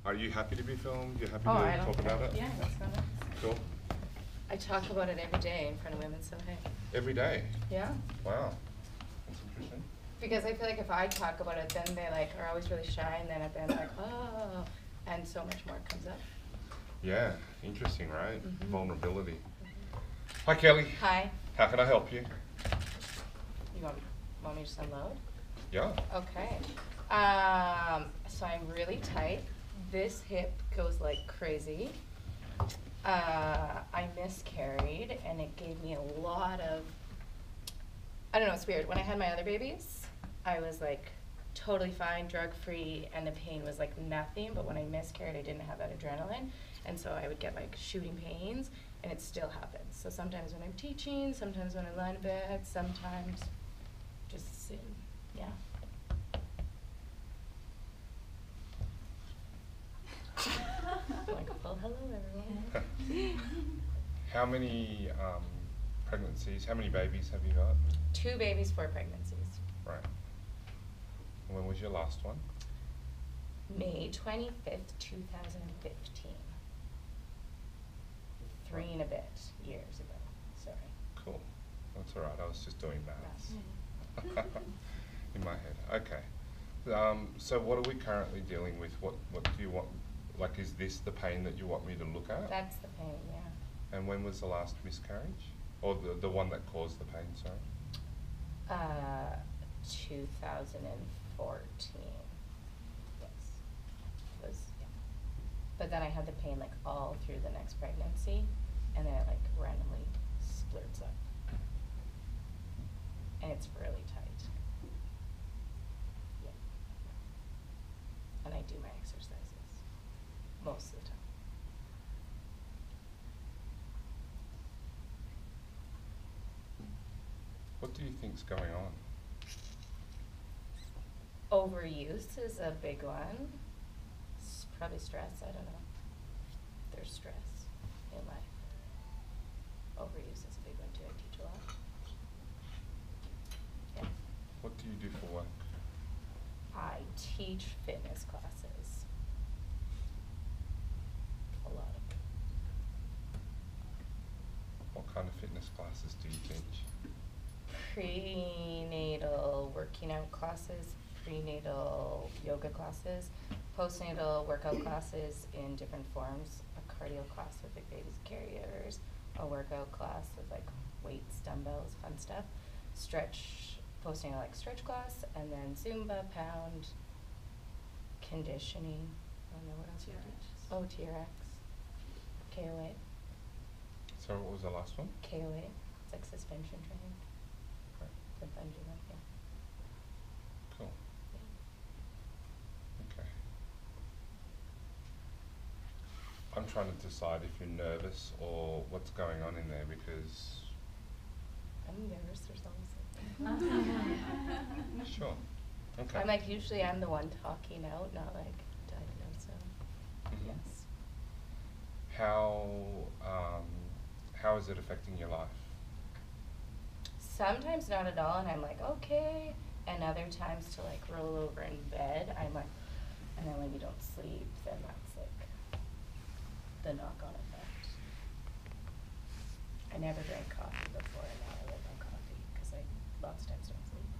Are you happy to be filmed? You're happy Oh, I to don't talk care. about it? Yeah, that's fine. Cool. I talk about it every day in front of women, so hey. Every day? Yeah. Wow. That's interesting. Because I feel like if I talk about it, then they like are always really shy, and then at the end like, oh, and so much more comes up. Yeah, interesting, right? Mm-hmm. Vulnerability. Hi, Kelly. Hi. How can I help you? You want me to just unload? Yeah. Okay. So I'm really tight. This hip goes like crazy. I miscarried, and it gave me a lot of, I don't know, it's weird. When I had my other babies, I was like totally fine, drug-free, and the pain was like nothing, but when I miscarried, I didn't have that adrenaline, and so I would get like shooting pains, and it still happens. So sometimes when I'm teaching, sometimes when I lie in bed, sometimes just sitting, yeah. Like, well, hello everyone. How many pregnancies, how many babies have you got? 2 babies, 4 pregnancies. Right. When was your last one? May 25th, 2015. 3 and a bit years ago, sorry. Cool. That's all right. I was just doing maths in my head. Okay. So what are we currently dealing with? What do you want? Like, is this the pain that you want me to look at? That's the pain, yeah. And when was the last miscarriage? Or the one that caused the pain, sorry? 2014. Yes. Was, yeah. But then I had the pain like all through the next pregnancy, and then it like randomly splurts up. And it's really tight. Yeah. And I do my exercises most of the time. What do you think's going on? Overuse is a big one. Probably stress, I don't know. There's stress in life. Overuse is a big one too. I teach a lot. Yeah. What do you do for work? I teach fitness classes. A lot of them. What kind of fitness classes do you teach? Prenatal working out classes, prenatal yoga classes, postnatal workout classes in different forms, a cardio class with big babies and carriers, a workout class with like weights, dumbbells, fun stuff, postnatal like stretch class, and then Zumba, pound, conditioning. I don't know what else you teach. Oh, TRX, KOA. So what was the last one? KOA, it's like suspension training. Right. The bungee one, yeah. Cool. Okay. I'm trying to decide if you're nervous or what's going on in there because... I'm nervous, there's always something. Sure. Okay. I'm like, usually I'm the one talking out, not like diagnosing. Mhm. Yes. How is it affecting your life? Sometimes not at all, and I'm like, okay. And other times to like roll over in bed, I'm like, and then when you don't sleep, then that's like the knock-on effect. I never drank coffee before, and now I live on coffee because I lots of times don't sleep.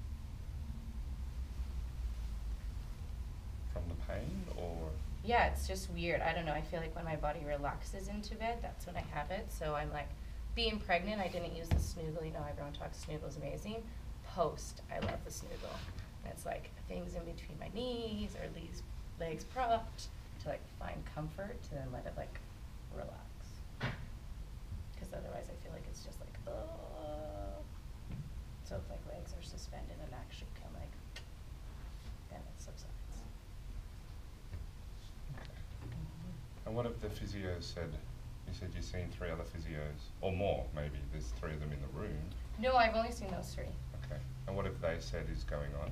From the pain or? Yeah, it's just weird. I don't know. I feel like when my body relaxes into bed, that's when I have it. So I'm like, being pregnant, I didn't use the snoogle. You know, everyone talks snoogle's amazing. Post, I love the snoogle. And it's like things in between my knees or these legs propped to like find comfort to then let it like relax. Because otherwise I feel like it's just like, oh. So if like legs are suspended and actually can like, then it subsides. And what have the physios said? You said you've seen 3 other physios, or more maybe, there's 3 of them in the room. No, I've only seen those 3. Okay, and what have they said is going on?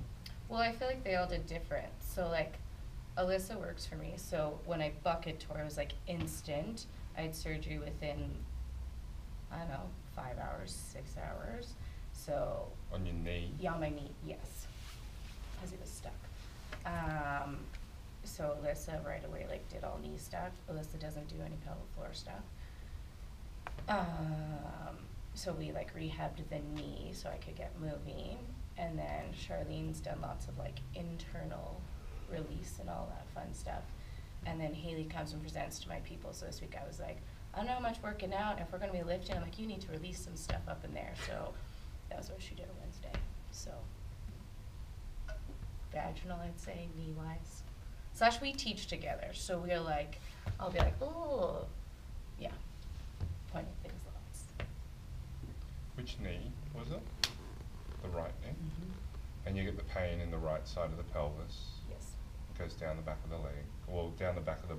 Well, I feel like they all did different. So like, Alyssa works for me, so when I bucket tore, it was like instant. I had surgery within, I don't know, 5 hours, 6 hours. So. On your knee? Yeah, on my knee, yes. Because it was stuck. so Alyssa right away like did all knee stuff. Alyssa doesn't do any pelvic floor stuff. So we like rehabbed the knee so I could get moving, and then Charlene's done lots of like internal release and all that fun stuff. And then Haley comes and presents to my people. So this week I was like, I don't know how much working out. If we're gonna be lifting, I'm like, you need to release some stuff up in there. So that was what she did on Wednesday. So vaginal, I'd say, knee wise. Slash we teach together. So we're like, I'll be like, oh, yeah, pointing things lots. Which knee was it? The right knee? Mm-hmm. And you get the pain in the right side of the pelvis. Yes. It goes down the back of the leg, well, down the back of the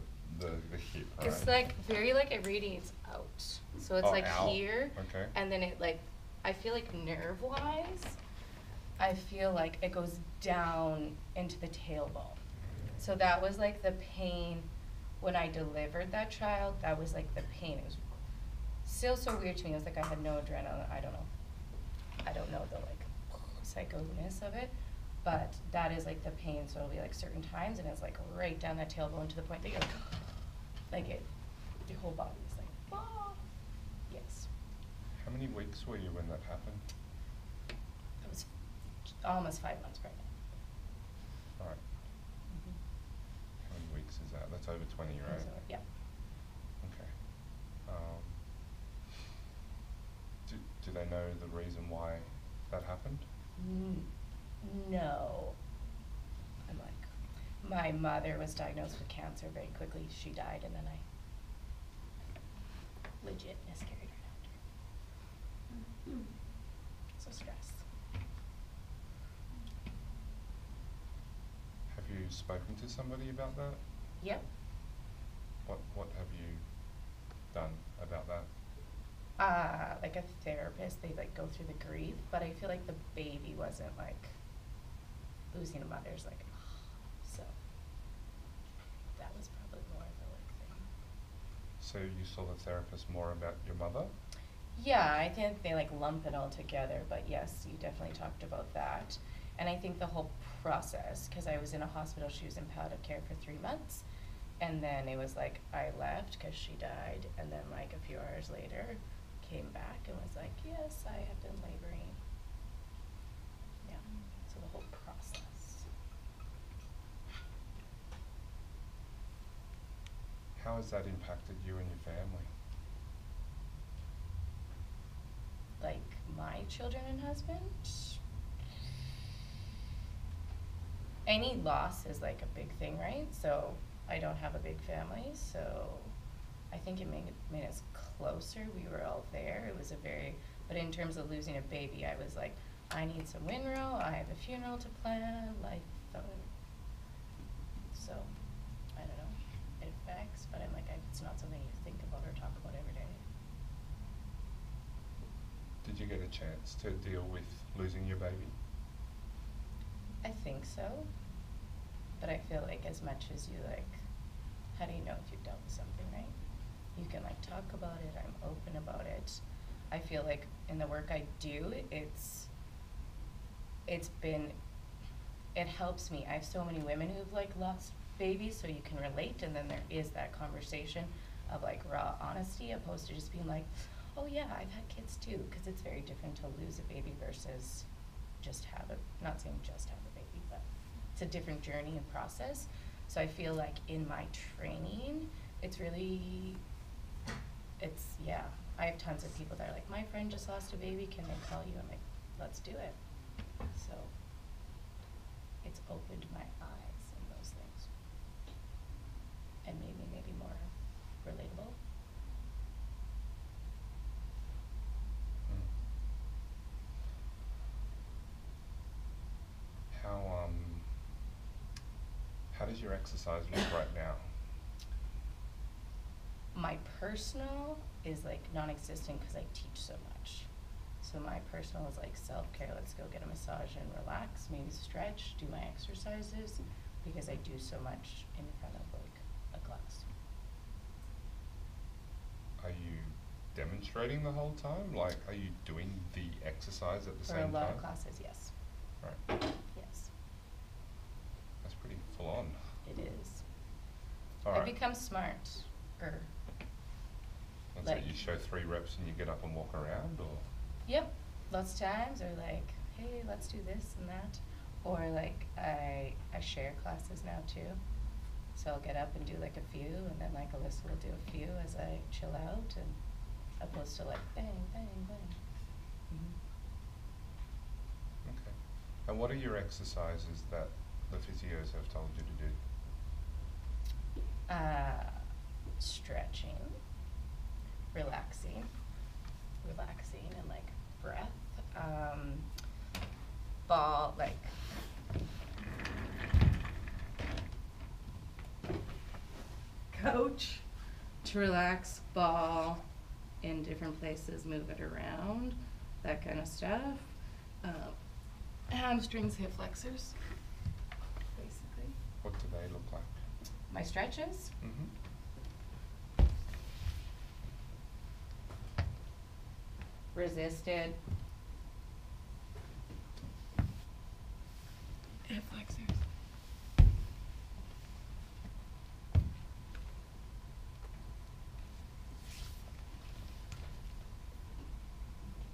hip, right? It's like very like it radiates out. So it's like out. here, Okay. and then it like, I feel like nerve wise, I feel like it goes down into the tailbone. So that was like the pain when I delivered that child. That was like the pain. It was still so weird to me. It was like I had no adrenaline. I don't know the like psycho-ness of it, but that is like the pain. So it'll be like certain times, and it's like right down that tailbone to the point that you're like it, your whole body is like, ah. Yes. How many weeks were you when that happened? I was almost 5 months pregnant. All right. How many weeks is that? That's over 20, right? So, yeah. Okay. Do they know the reason why that happened? No. I'm like, my mother was diagnosed with cancer very quickly. She died, and then I legit miscarried right after. So stress. Have you spoken to somebody about that? Yep. What have you done about that? Like a therapist, they like go through the grief, but I feel like the baby wasn't like losing a mother's like, so that was probably more of the like thing. So you saw the therapist more about your mother? Yeah, I think they like lump it all together, but yes, you definitely talked about that. And I think the whole process, because I was in a hospital, she was in palliative care for 3 months, and then it was like I left because she died, and then like a few hours later came back and was like, yes, I have been laboring. Yeah, so the whole process. How has that impacted you and your family? Like my children and husband? Any loss is like a big thing, right? So I don't have a big family, so I think it made us closer. We were all there. It was but in terms of losing a baby, I was like, I need some windrow, I have a funeral to plan, like, so, I don't know, it affects, but I'm like, it's not something you think about or talk about every day. Did you get a chance to deal with losing your baby? I think so, but I feel like as much as you like, how do you know if you've dealt with something, right? You can like talk about it, I'm open about it. I feel like in the work I do, it helps me. I have so many women who've like lost babies, so you can relate, and then there is that conversation of like raw honesty opposed to just being like, oh yeah, I've had kids too, because it's very different to lose a baby versus just have not saying just have a baby, but it's a different journey and process. So I feel like in my training, yeah, I have tons of people that are like, my friend just lost a baby, can they call you? I'm like, let's do it. So it's opened my eyes in those things and made me maybe more relatable. How does your exercise look right now? My personal is like non-existent because I teach so much. So my personal is like self-care. Let's go get a massage and relax, maybe stretch, do my exercises, because I do so much in front of like a class. Are you demonstrating the whole time? Like, are you doing the exercise at the For same time? a lot of classes, yes. Right. Yes. That's pretty full on. It is. All I right. become smart. That's like- it. You show 3 reps and you get up and walk around, or? Yep, lots of times, or like, hey, let's do this and that. Or like, I share classes now too. So I'll get up and do like a few, and then like Alyssa will do a few as I chill out, and opposed to like bang, bang, bang. Okay. And what are your exercises that the physios have told you to do? Stretching, relaxing, and like breath. Ball, like coach to relax, ball in different places, move it around, that kind of stuff. Hamstrings, hip flexors, basically. What do they look like? My stretches. Mm-hmm. Resisted. Hip flexors.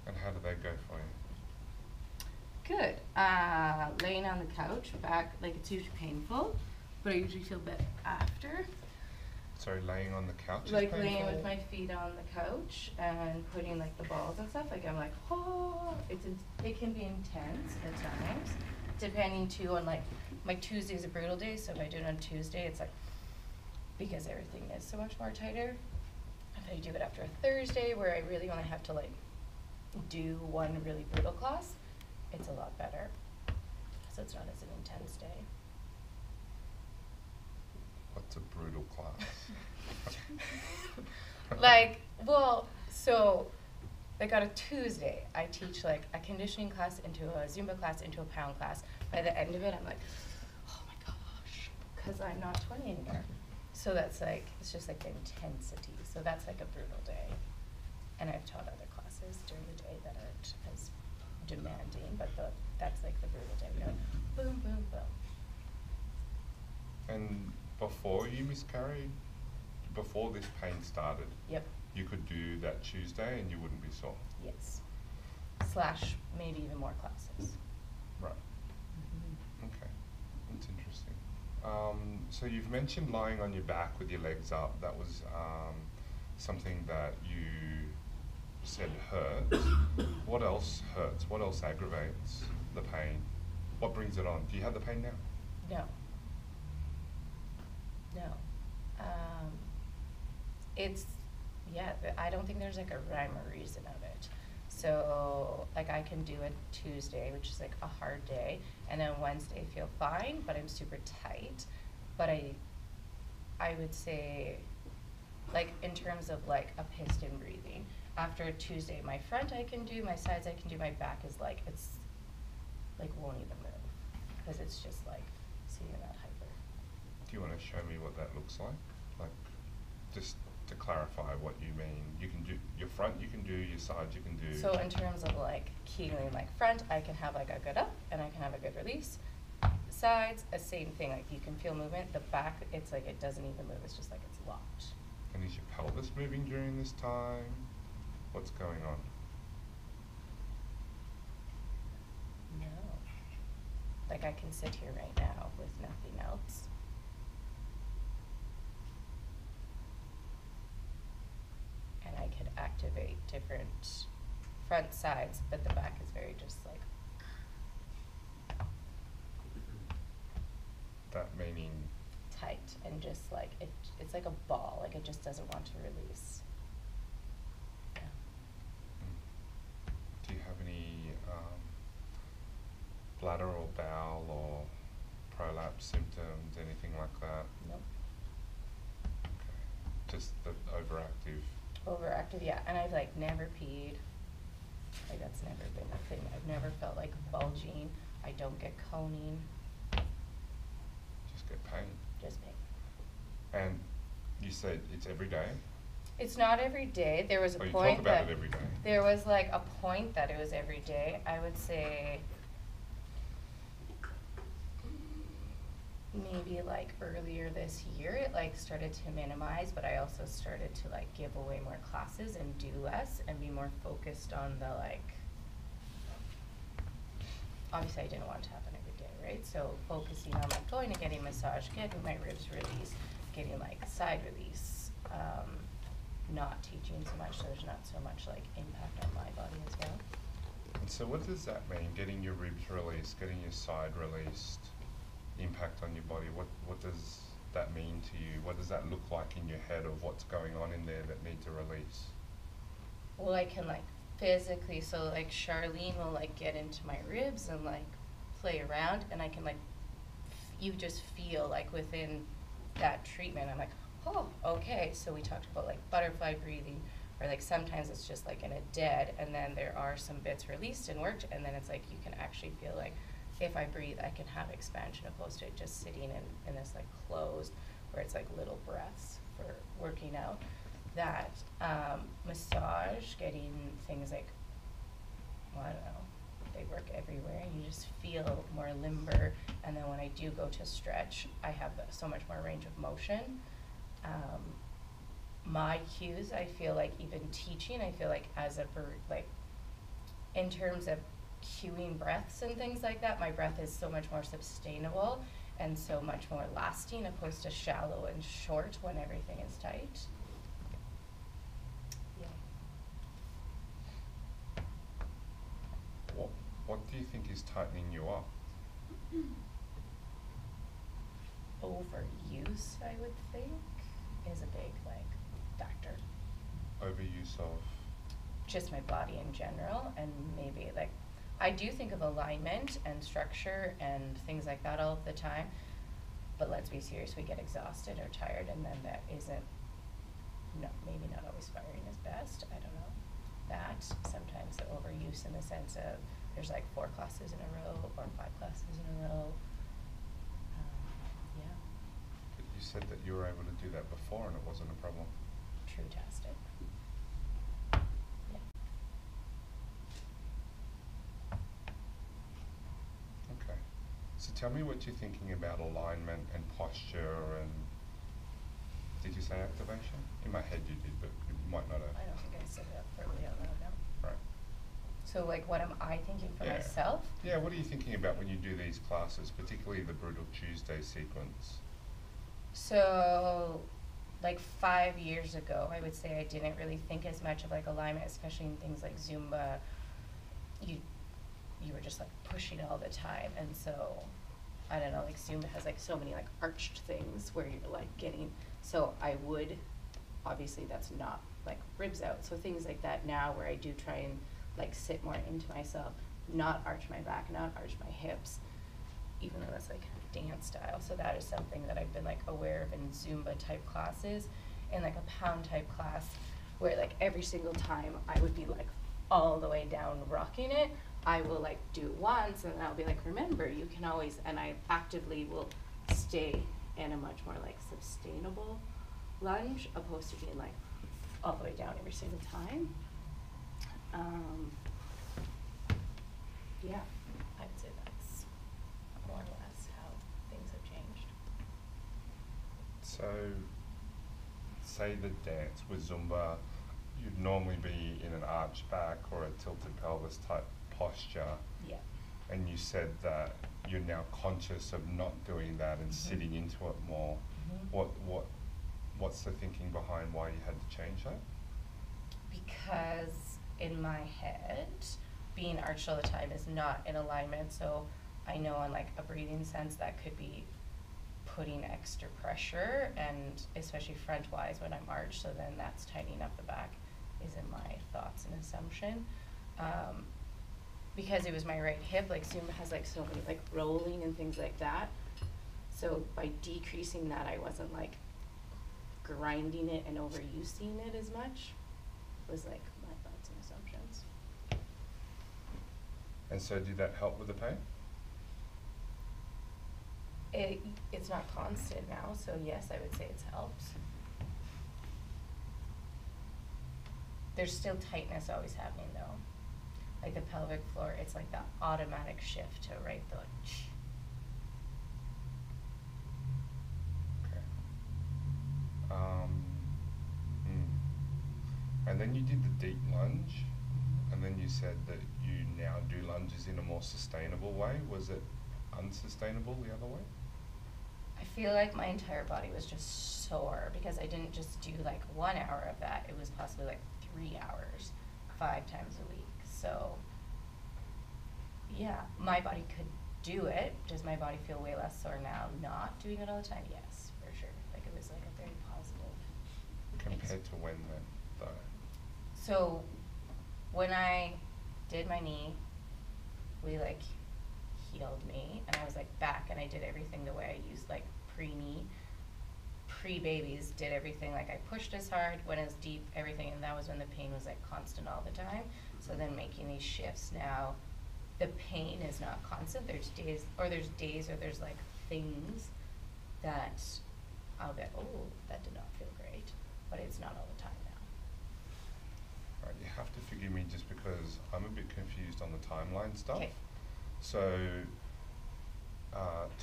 And how do they go for you? Good. Laying on the couch, back, like it's usually painful, but I usually feel better after. Sorry, laying on the couch Like is laying painful? with my feet on the couch and putting like the balls and stuff. Like I'm like, oh, it can be intense at times, depending too on like my Tuesday's a brutal day. So if I do it on Tuesday, it's like because everything is so much more tighter. If I do it after a Thursday where I really only have to like do one really brutal class, it's a lot better. So it's not as an intense day. What's a brutal class? Like, well, so like on a Tuesday, I teach like a conditioning class into a Zumba class into a pound class. By the end of it, I'm like, oh my gosh, because I'm not 20 anymore. So that's like, it's just like the intensity. So that's like a brutal day. And I've taught other classes during the day that aren't as demanding, but that's like the brutal day. You know, boom, boom, boom. And before you miscarried, before this pain started, Yep. you could do that Tuesday and you wouldn't be sore? Yes. / maybe even more classes. Right. Mm-hmm. Okay. That's interesting. So you've mentioned lying on your back with your legs up. That was something that you said hurts. What else hurts? What else aggravates the pain? What brings it on? Do you have the pain now? No. It's, yeah, I don't think there's like a rhyme or reason of it. So, like I can do a Tuesday, which is like a hard day, and then Wednesday feel fine, but I'm super tight. But I would say, like in terms of like a piston breathing, after a Tuesday, my front I can do, my sides I can do, my back is like, it's like won't even move, because it's just like, see, you're not hyper. Do you want to show me what that looks like? Like, just to clarify what you mean. You can do your front, you can do your sides, you can do. So in terms of like keeling like front, I can have like a good up and I can have a good release. Sides, a same thing, like you can feel movement. The back, it's like it doesn't even move, it's just like it's locked. And is your pelvis moving during this time? What's going on? No. Like I can sit here right now with nothing else. And I could activate different front sides, but the back is very just like. That meaning? Tight and just like, it's like a ball, like it just doesn't want to release. Yeah. Do you have any bladder or bowel or prolapse symptoms, anything like that? Nope. Okay. Just the overactive. Overactive, yeah, and I've like never peed. Like that's never been a thing. I've never felt like bulging. I don't get coning. Just get pain. Just pain. And you said it's every day? It's not every day. There was a Oh, you point talk about that it every day. there was like a point that it was every day. I would say maybe like earlier this year, it like started to minimize, but I also started to like give away more classes and do less and be more focused on the like, obviously I didn't want it to happen every day, right? So focusing on like going and getting massage, getting my ribs released, getting like side release, not teaching so much, so there's not so much like impact on my body as well. And so what does that mean, getting your ribs released, getting your side released, impact on your body? What does that mean to you? What does that look like in your head of what's going on in there that need to release? Well, I can like physically, so like Charlene will like get into my ribs and like play around, and I can like, you just feel like within that treatment, I'm like, oh, okay. So we talked about like butterfly breathing, or like sometimes it's just like in a dead, and then there are some bits released and worked, and then it's like you can actually feel like if I breathe, I can have expansion opposed to it just sitting in this like closed, where it's like little breaths for working out. That massage, getting things like, well, I don't know, they work everywhere, and you just feel more limber. And then when I do go to stretch, I have so much more range of motion. My cues, I feel like even teaching, I feel like as a like in terms of cueing breaths and things like that, my breath is so much more sustainable and so much more lasting opposed to shallow and short when everything is tight. Yeah. What do you think is tightening you up? Overuse, I would think, is a big like factor. Overuse of? Just my body in general, and maybe like, I do think of alignment and structure and things like that all of the time, but let's be serious, we get exhausted or tired, and then that isn't, no, maybe not always firing as best, I don't know. That, sometimes the overuse in the sense of, there's like 4 classes in a row or 5 classes in a row. Yeah. But you said that you were able to do that before and it wasn't a problem. True-tastic. Yeah. Okay. So tell me what you're thinking about alignment and posture and, did you say activation? In my head you did, but you might not have. I don't think I said that probably out loud now. Right. So like, what am I thinking for myself? Yeah, what are you thinking about when you do these classes, particularly the Brutal Tuesday sequence? So, like 5 years ago, I would say I didn't really think as much of like alignment, especially in things like Zumba. You were just like pushing all the time, and so, I don't know, like Zumba has like so many like arched things where you're like getting, so I would, obviously that's not like ribs out, so things like that now where I do try and like sit more into myself, not arch my back, not arch my hips, even though that's like dance style. So that is something that I've been like aware of in Zumba type classes, and like a pound type class where like every single time I would be like all the way down rocking it, I will like do it once and I'll be like, remember, you can always, and I actively will stay in a much more like sustainable lunge opposed to being like all the way down every single time. Yeah, I would say that's more or less how things have changed. So, say the dance with Zumba, you'd normally be in an arched back or a tilted pelvis type posture. Yeah. And you said that you're now conscious of not doing that and Mm-hmm. sitting into it more. Mm-hmm. What's the thinking behind why you had to change that? Because in my head, being arched all the time is not in alignment, so I know on like a breathing sense that could be putting extra pressure, and especially front-wise when I'm arched, so then that's tightening up the back, is in my thoughts and assumption. Because it was my right hip, like Zumba has like so many like rolling and things like that, so by decreasing that I wasn't like grinding it and overusing it as much, was like my thoughts and assumptions. And so did that help with the pain? It's not constant now, so yes, I would say it's helped. There's still tightness always happening though. Like the pelvic floor, it's like that automatic shift to right the And then you did the deep lunge, and then you said that you now do lunges in a more sustainable way. Was it unsustainable the other way? I feel like my entire body was just sore because I didn't just do like 1 hour of that. It was possibly like 3 hours, 5 times a week. So yeah, my body could do it. Does my body feel way less sore now not doing it all the time? Yes, for sure. Like it was like a very positive. Compared to when then, though? So when I did my knee, we like healed me and I was like back and I did everything the way I used like pre-knee, pre-babies, did everything like I pushed as hard, went as deep, everything, and that was when the pain was like constant all the time. So then making these shifts now, the pain is not constant. There's days or there's like things that I'll get, oh, that did not feel great, but it's not all the time now. Right, you have to forgive me just because I'm a bit confused on the timeline stuff. Okay. So,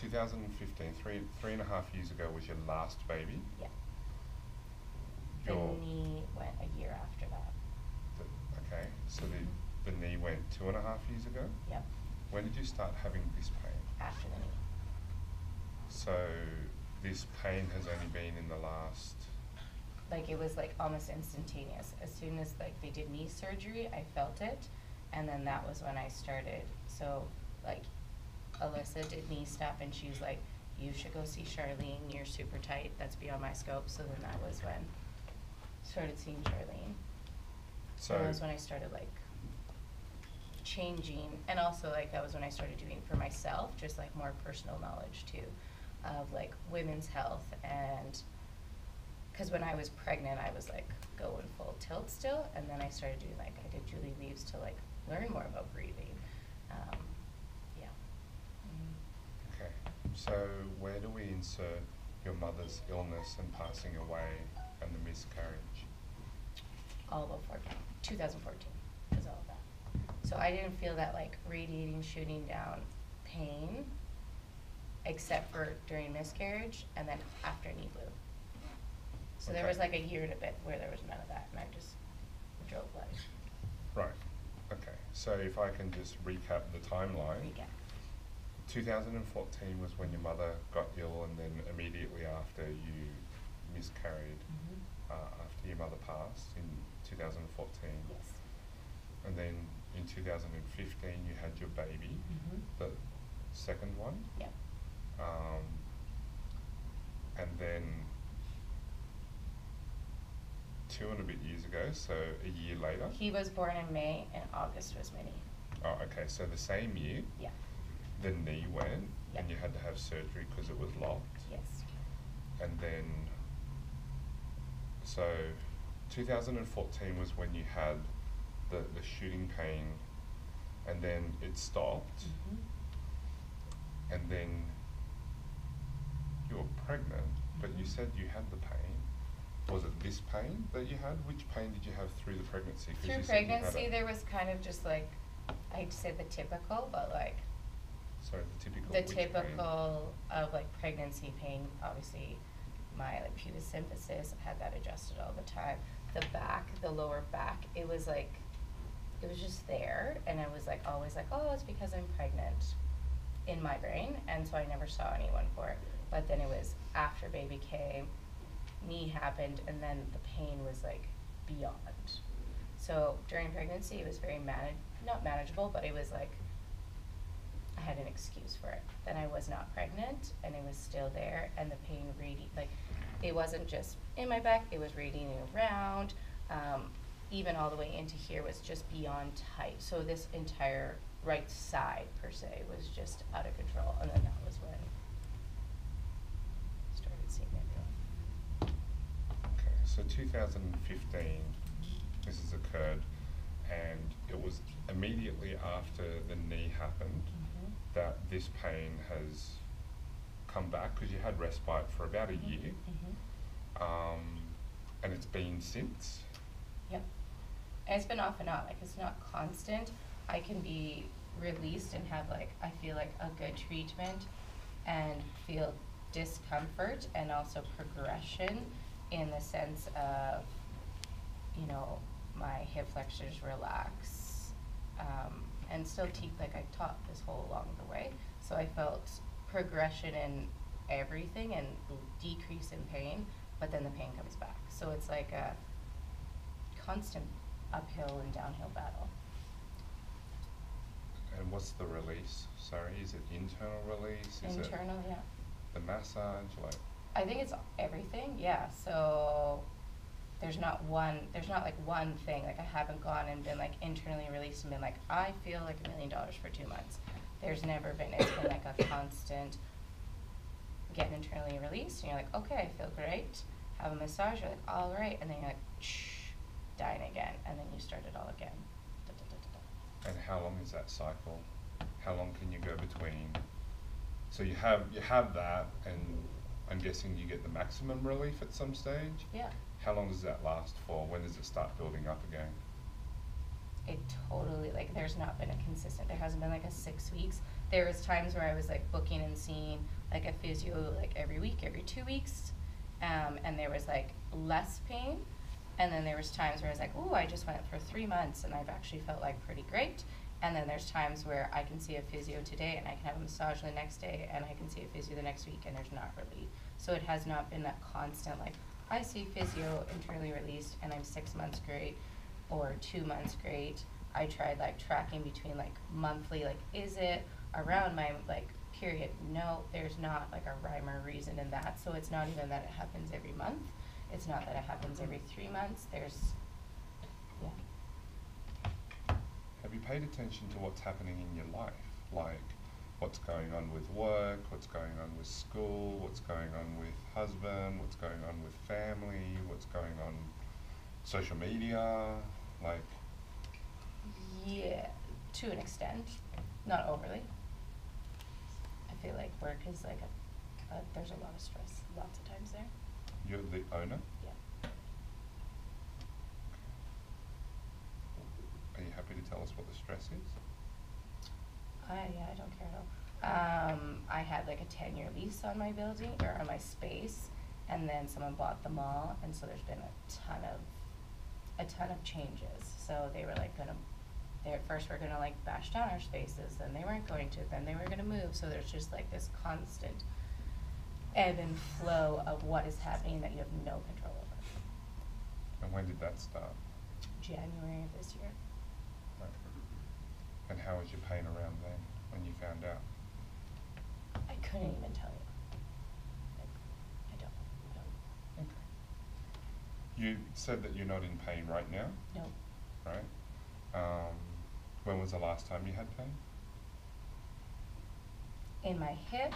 2015, three and a half years ago was your last baby. Yeah. The knee went a year after that. Okay, so the knee went 2.5 years ago? Yep. When did you start having this pain? After the knee. So, this pain has only been in the last... Like it was like almost instantaneous. As soon as like they did knee surgery, I felt it, and then that was when I started. So like Alyssa did knee stuff and she was like, you should go see Charlene, you're super tight, that's beyond my scope. So then that was when I started seeing Charlene. So that was when I started like changing, and also like that was when I started doing for myself, just like more personal knowledge too, of like women's health. And because when I was pregnant, I was like going full tilt still, and then I started doing like, I did Julie Leaves to like learn more about breathing. Yeah. Okay, so where do we insert your mother's illness and passing away and the miscarriage? All about 2014 was all of that. So I didn't feel that like radiating, shooting down pain, except for during miscarriage and then after knee blue. So Okay. there was like a year and a bit where there was none of that, and I just drove bloody. Right, okay, so if I can just recap the timeline. Recap. 2014 was when your mother got ill, and then immediately after you miscarried, after your mother passed in 2014. Yes. And then in 2015 you had your baby, the second one. Yep. And then 2 and a bit years ago, so a year later. He was born in May, and August was my knee. Oh, okay, so the same year. Yeah. The knee went, Yep. and you had to have surgery because it was locked. Yes. And then, so 2014 was when you had the shooting pain, and then it stopped, and then you were pregnant, but you said you had the pain. Was it this pain that you had? Which pain did you have through the pregnancy? 'Cause Through you said you had pregnancy, there was kind of just like, I'd say the typical, but like Sorry, the typical. the which pain? typical of like pregnancy pain. Obviously, my like pubis symphysis, I had that adjusted all the time. The back, the lower back, it was like, it was just there, and I was like always like, oh, it's because I'm pregnant in my brain, and so I never saw anyone for it. But then it was after baby came, knee happened, and then the pain was like beyond. So during pregnancy, it was very not manageable, but it was like I had an excuse for it. Then I was not pregnant, and it was still there, and the pain like it wasn't just in my back; it was radiating around, even all the way into here was just beyond tight. So this entire right side per se was just out of control, and then that was when I started seeing everyone. Okay, so 2015, this has occurred, and it was immediately after the knee happened that this pain has come back, because you had respite for about a year, and it's been since. Yep. And it's been off and on, like it's not constant. I can be released and have like, I feel like a good treatment and feel discomfort and also progression in the sense of, you know, my hip flexors relax, and still like I taught this whole along the way. So I felt progression in everything and decrease in pain, but then the pain comes back. So it's like a constant uphill and downhill battle. And what's the release? Sorry, is it internal release? Is Internal, it yeah. the massage? Like, I think it's everything, yeah. So there's not like one thing. Like I haven't gone and been like internally released and been like, I feel like $1 million for 2 months. There's never been. It's been like a constant getting internally released, and you're like, okay, I feel great. Have a massage, you're like, all right, and then you're like, shh, dying again, and then you start it all again. Da, da, da, da, da. and how long is that cycle? How long can you go between? So you have that, and I'm guessing you get the maximum relief at some stage. Yeah. How long does that last for? When does it start building up again? It totally, like, there's not been a consistent, there hasn't been like a 6 weeks. There was times where I was like booking and seeing like a physio like every week, every 2 weeks, and there was like less pain. And then there was times where I was like, ooh, I just went for 3 months and I've actually felt like pretty great. And then there's times where I can see a physio today and I can have a massage the next day, and I can see a physio the next week, and there's not relief. So it has not been that constant, like, I see physio internally released and I'm 6 months great or 2 months great. I tried like tracking between like monthly, like, is it around my like period? No, there's not like a rhyme or reason in that. So it's not even that it happens every month. It's not that it happens every 3 months. There's, yeah. Have you paid attention to what's happening in your life? Like, what's going on with work, what's going on with school, what's going on with husband, what's going on with family, what's going on social media, like? Yeah, to an extent, not overly. I feel like work is like there's a lot of stress lots of times there. You're the owner? Yeah. Are you happy to tell us what the stress is? Yeah, I don't care at all. I had like a 10-year lease on my building, or on my space, and then someone bought the mall, and so there's been a ton of changes. So they were like they at first were gonna like bash down our spaces, then they weren't going to, then they were gonna move. So there's just like this constant ebb and flow of what is happening that you have no control over. And when did that start? January of this year. Right. And how was your pain around then when you found out? I couldn't even tell you. I don't. Okay. You said that you're not in pain right now? No. Right. When was the last time you had pain? In my hip,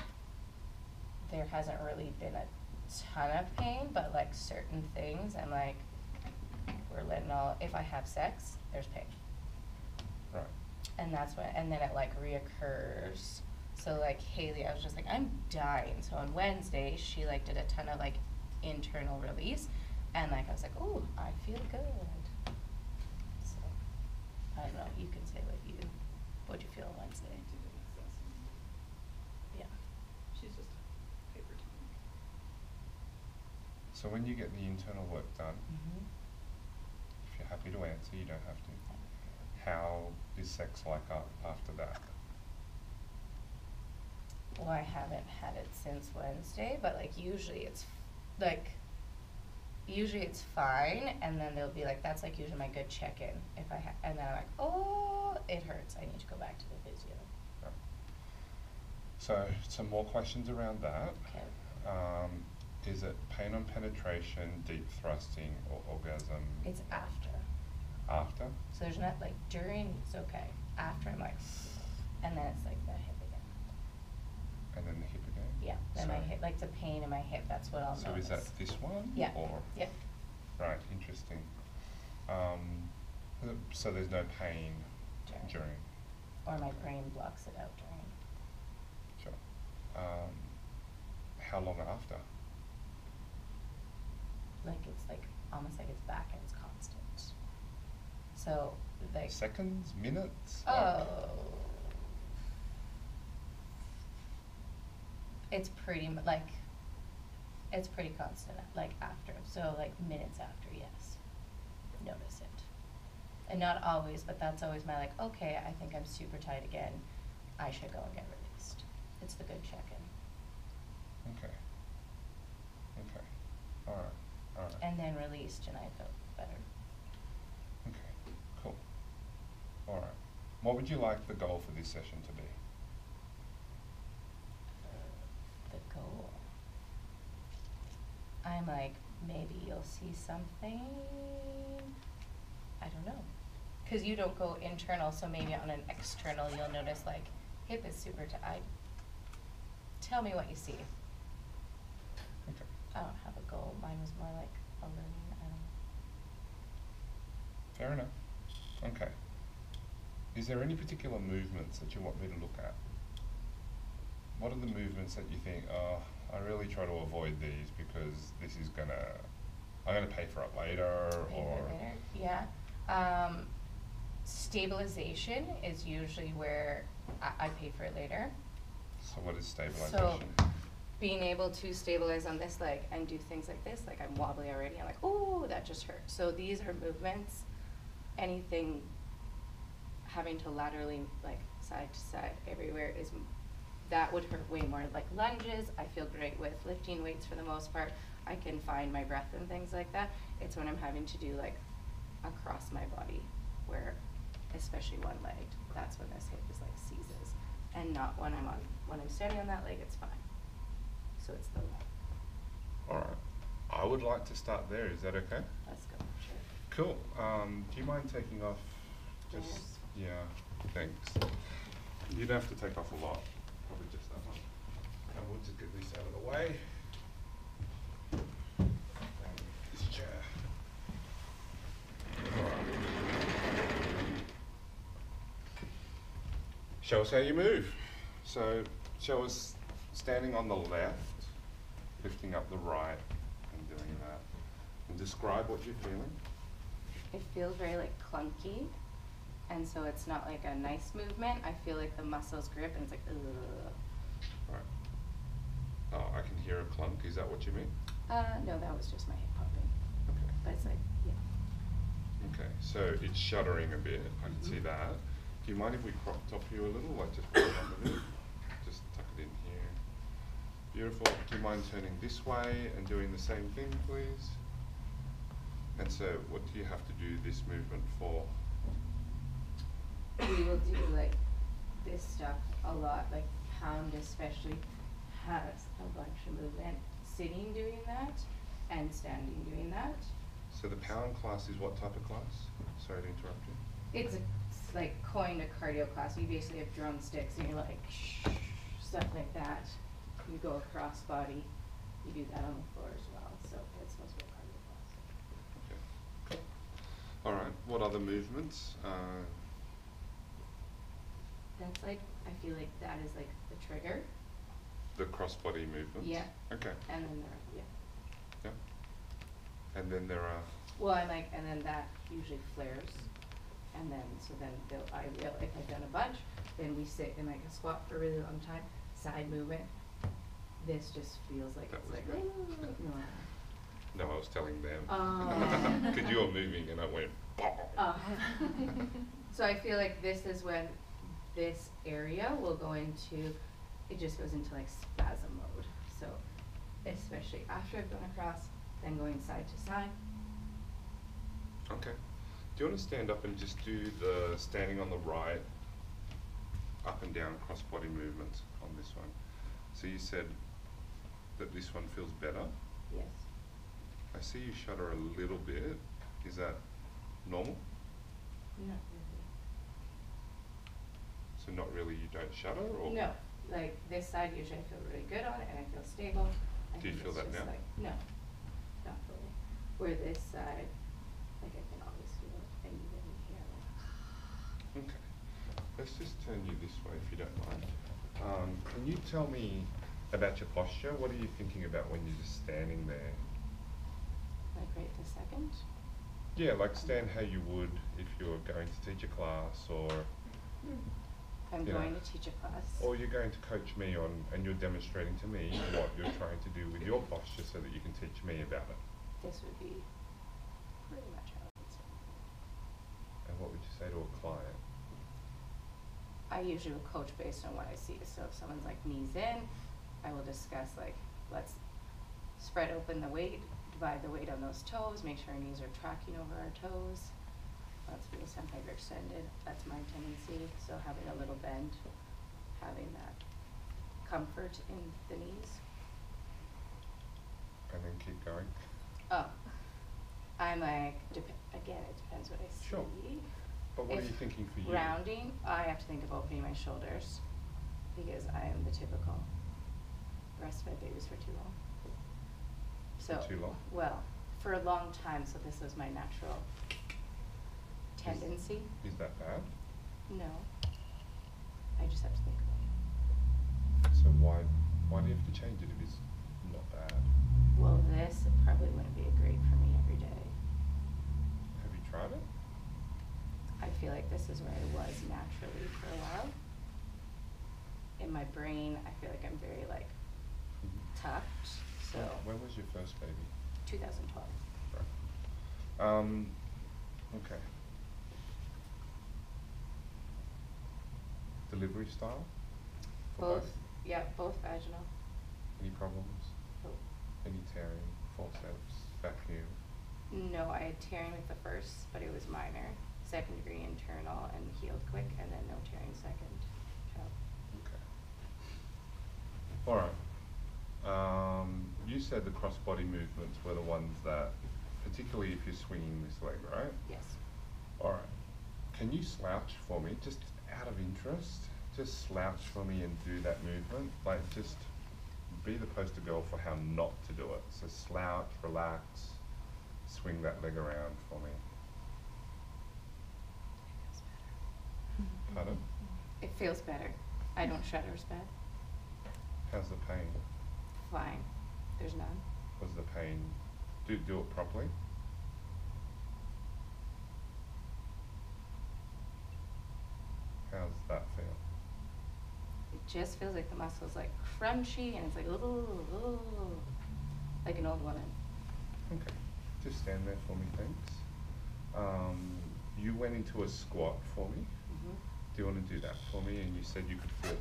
there hasn't really been a ton of pain, but like certain things, and like we're letting all, if I have sex, there's pain. Right. And that's when, and then it like reoccurs. So like Haley, I was just like, I'm dying. So on Wednesday, she like did a ton of like internal release, and like I was like, ooh, I feel good. So I don't know. You can say what'd you feel on Wednesday? Yeah. She's just paper towing. So when you get the internal work done, Mm-hmm. if you're happy to answer, you don't have to. How is sex like after that? Well, I haven't had it since Wednesday, but like usually it's fine, and then they'll be like, that's like usually my good check-in. If I and then I'm like, oh, it hurts. I need to go back to the physio. Right. So some more questions around that. Okay. Is it pain on penetration, deep thrusting, or orgasm? It's after. After? So there's not like during, it's okay. After I'm like, and then it's like the hip again. And then the hip again? Yeah, then my So- hip, like the pain in my hip, that's what I'll So notice. is that this one? Yeah. Or? Yep. Right, interesting. So there's no pain during? Or my brain blocks it out during. Sure. How long after? Like it's like almost like it's back and it's constant. So like Seconds? Minutes? oh, it's pretty like it's pretty constant like after. So like minutes after, yes. Notice it. And not always, but that's always my like, okay, I think I'm super tight again. I should go and get released. It's the good check-in. Okay. Okay. All right. All right. And then released, and I felt better. Okay. Cool. All right. What would you like the goal for this session to be? The goal. I'm like, maybe you'll see something. I don't know. Because you don't go internal, so maybe on an external you'll notice like, hip is super tight. Tell me what you see. Okay. I don't have a goal. Mine was more like a learning. I don't know. Fair enough. Okay. Is there any particular movements that you want me to look at? What are the movements that you think, oh, I really try to avoid these because this is I'm gonna pay for it later, Pay or? for it later. Yeah. Stabilization is usually where I pay for it later. So what is stabilization? So being able to stabilize on this leg and do things like this, like I'm wobbly already, I'm like, oh, that just hurt. So these are movements, anything having to laterally, like side to side, everywhere that would hurt way more. Like lunges, I feel great with lifting weights for the most part. I can find my breath and things like that. It's when I'm having to do like across my body, where especially one leg, that's when this hip is like seizes, and not when I'm standing on that leg, it's fine. So it's the leg. All right. I would like to start there. Is that okay? Let's go. Sure. Cool. Do you mind taking off? Just Yes. yeah. Thanks. You don't have to take off a lot. Probably just that one. And we'll just get this out of the way. And this chair. All right. Show us how you move. So show us standing on the left, lifting up the right, and doing that. And describe what you're feeling. It feels very like clunky, and so it's not like a nice movement. I feel like the muscles grip, and it's like, ugh. Right. Oh, I can hear a clunk. Is that what you mean? No, that was just my hip popping. Okay. But it's like, yeah. Okay, so it's shuddering a bit. I can see that. Do you mind if we crop top you a little? Like just put it on the bit? Just tuck it in here. Beautiful. Do you mind turning this way and doing the same thing, please? And so what do you have to do this movement for? We will do like this stuff a lot, like pound especially has a bunch of movement. Sitting doing that and standing doing that. So the pound class is what type of class? Sorry to interrupt you. It's like coined a cardio class. You basically have drumsticks and you're like stuff like that. You go across body. You do that on the floor as well. So it's supposed to be a cardio class. Okay, cool. All right, what other movements? That's like, I feel like that is like the trigger. The cross-body movements? Yeah. Okay. And then there, yeah. Yeah. And then there are? Well, I like, and then that usually flares. And then, so then if I've done a bunch, then we sit in like a squat for a really long time, side movement. This just feels like That it's was like, me. no. No, I was telling them. Oh. Because you were moving and I went, Oh. So I feel like this is when this area will go into, it just goes into like spasm mode. So especially after I've gone across, then going side to side. Okay. Do you want to stand up and just do the standing on the right, up and down cross body movements on this one? So you said that this one feels better. Yes. I see you shudder a little bit. Is that normal? Not really. So not really, you don't shudder, or? No, like this side usually I feel really good on it and I feel stable. I Do you think feel it's that just now? like, no, not fully. Where this side, like I can always feel it and even here. Like, Okay. Let's just turn you this way if you don't mind. Can you tell me about your posture? What are you thinking about when you're just standing there? like right this second. Yeah, like stand how you would if you're going to teach a class, or I'm you know, going to teach a class. or you're going to coach me on, and you're demonstrating to me what you're trying to do with your posture so that you can teach me about it. This would be pretty much how it is. And what would you say to a client? I usually will coach based on what I see. So if someone's like knees in, I will discuss like, let's spread open the weight, divide the weight on those toes, make sure our knees are tracking over our toes. Let's feel some hyperextended. That's my tendency. So having a little bend, having that comfort in the knees. And then keep going. Oh, I'm like, again, it depends what I see. Sure. But what are If you thinking for you? Rounding, I have to think of opening my shoulders because I am the typical breastfed babies for too long. So, For too long? well, for a long time, so this was my natural tendency. Is that bad? No, I just have to think about it. So why do you have to change it if it's not bad? Well, this probably wouldn't be great for me every day. Have you tried it? I feel like this is where I was naturally for a while. In my brain, I feel like I'm very like tucked. So When was your first baby? 2012. Right. Okay. Delivery style? For Both, yeah, both vaginal. Any problems? Both. Any tearing, forceps, vacuum? No, I had tearing with the first, but it was minor. Second degree internal and healed quick, and then no tearing second child. Okay. All right. You said the cross-body movements were the ones that, particularly if you're swinging this leg, right? Yes. All right. Can you slouch for me, just out of interest? Just slouch for me and do that movement. Like, just be the poster girl for how not to do it. So slouch, relax, swing that leg around for me. Pardon? It feels better. I don't shudder as bad. How's the pain? Fine. There's none. Was the pain? Do it properly? How's that feel? It just feels like the muscle's like crunchy and it's like, ooh, like an old woman. Okay. Just stand there for me, thanks. You went into a squat for me. Mm-hmm. Do you want to do that for me? And you said you could feel.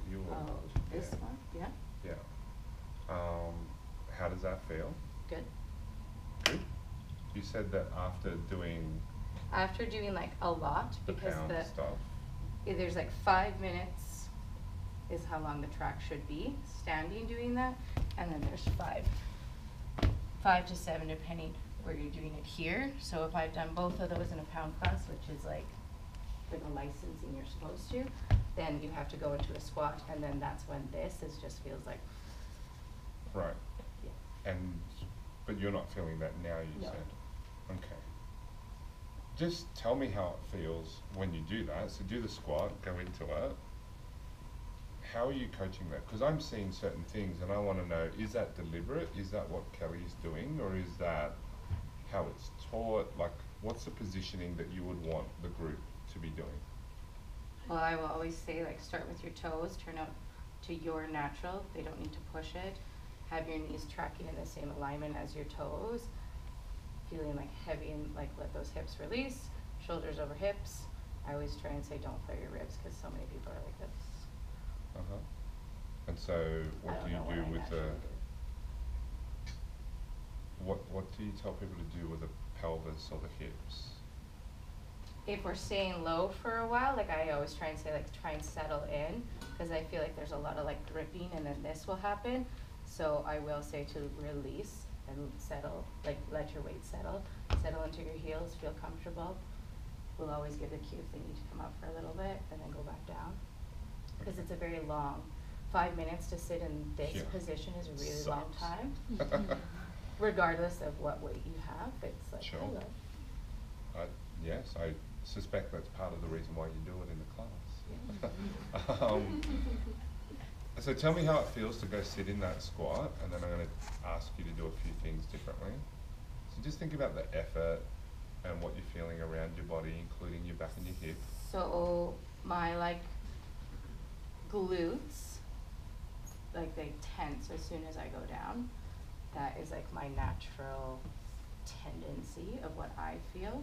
You were. Oh, this yeah. one? Yeah. Yeah. How does that feel? Good. Good. You said that after doing After doing like a lot, the because pound stuff. there's like 5 minutes is how long the track should be, standing doing that, and then there's 5 to 7 depending where you're doing it here. So if I've done both of those in a pound class, which is like for the licensing you're supposed to, then you have to go into a squat, and then that's when this just feels like, Right. yeah. But you're not feeling that now, you No. said. Okay. Just tell me how it feels when you do that. So do the squat, go into it. How are you coaching that? Because I'm seeing certain things and I want to know, is that deliberate? Is that what Kelly's doing? Or is that how it's taught? Like, what's the positioning that you would want the group to be doing? Well, I will always say, like, start with your toes, turn out to your natural. They don't need to push it. Have your knees tracking in the same alignment as your toes. Feeling like heavy and like let those hips release. Shoulders over hips. I always try and say don't flare your ribs because so many people are like this. Uh-huh. And so what do you do with the, what do you tell people to do with the pelvis or the hips? If we're staying low for a while, like I always try and say, like, try and settle in, because I feel like there's a lot of like gripping and then this will happen. So I will say to release and settle, like let your weight settle into your heels, feel comfortable. We'll always give the cue if they need to come up for a little bit and then go back down. Because it's a very long, 5 minutes to sit in this position is a really long Sucks. time. Regardless of what weight you have, it's like, Sure. hello. Yes, I suspect that's part of the reason why you do it in the class. So tell me how it feels to go sit in that squat, and then I'm going to ask you to do a few things differently. So just think about the effort and what you're feeling around your body, including your back and your hips. So my like glutes, like they tense as soon as I go down. That is like my natural tendency of what I feel.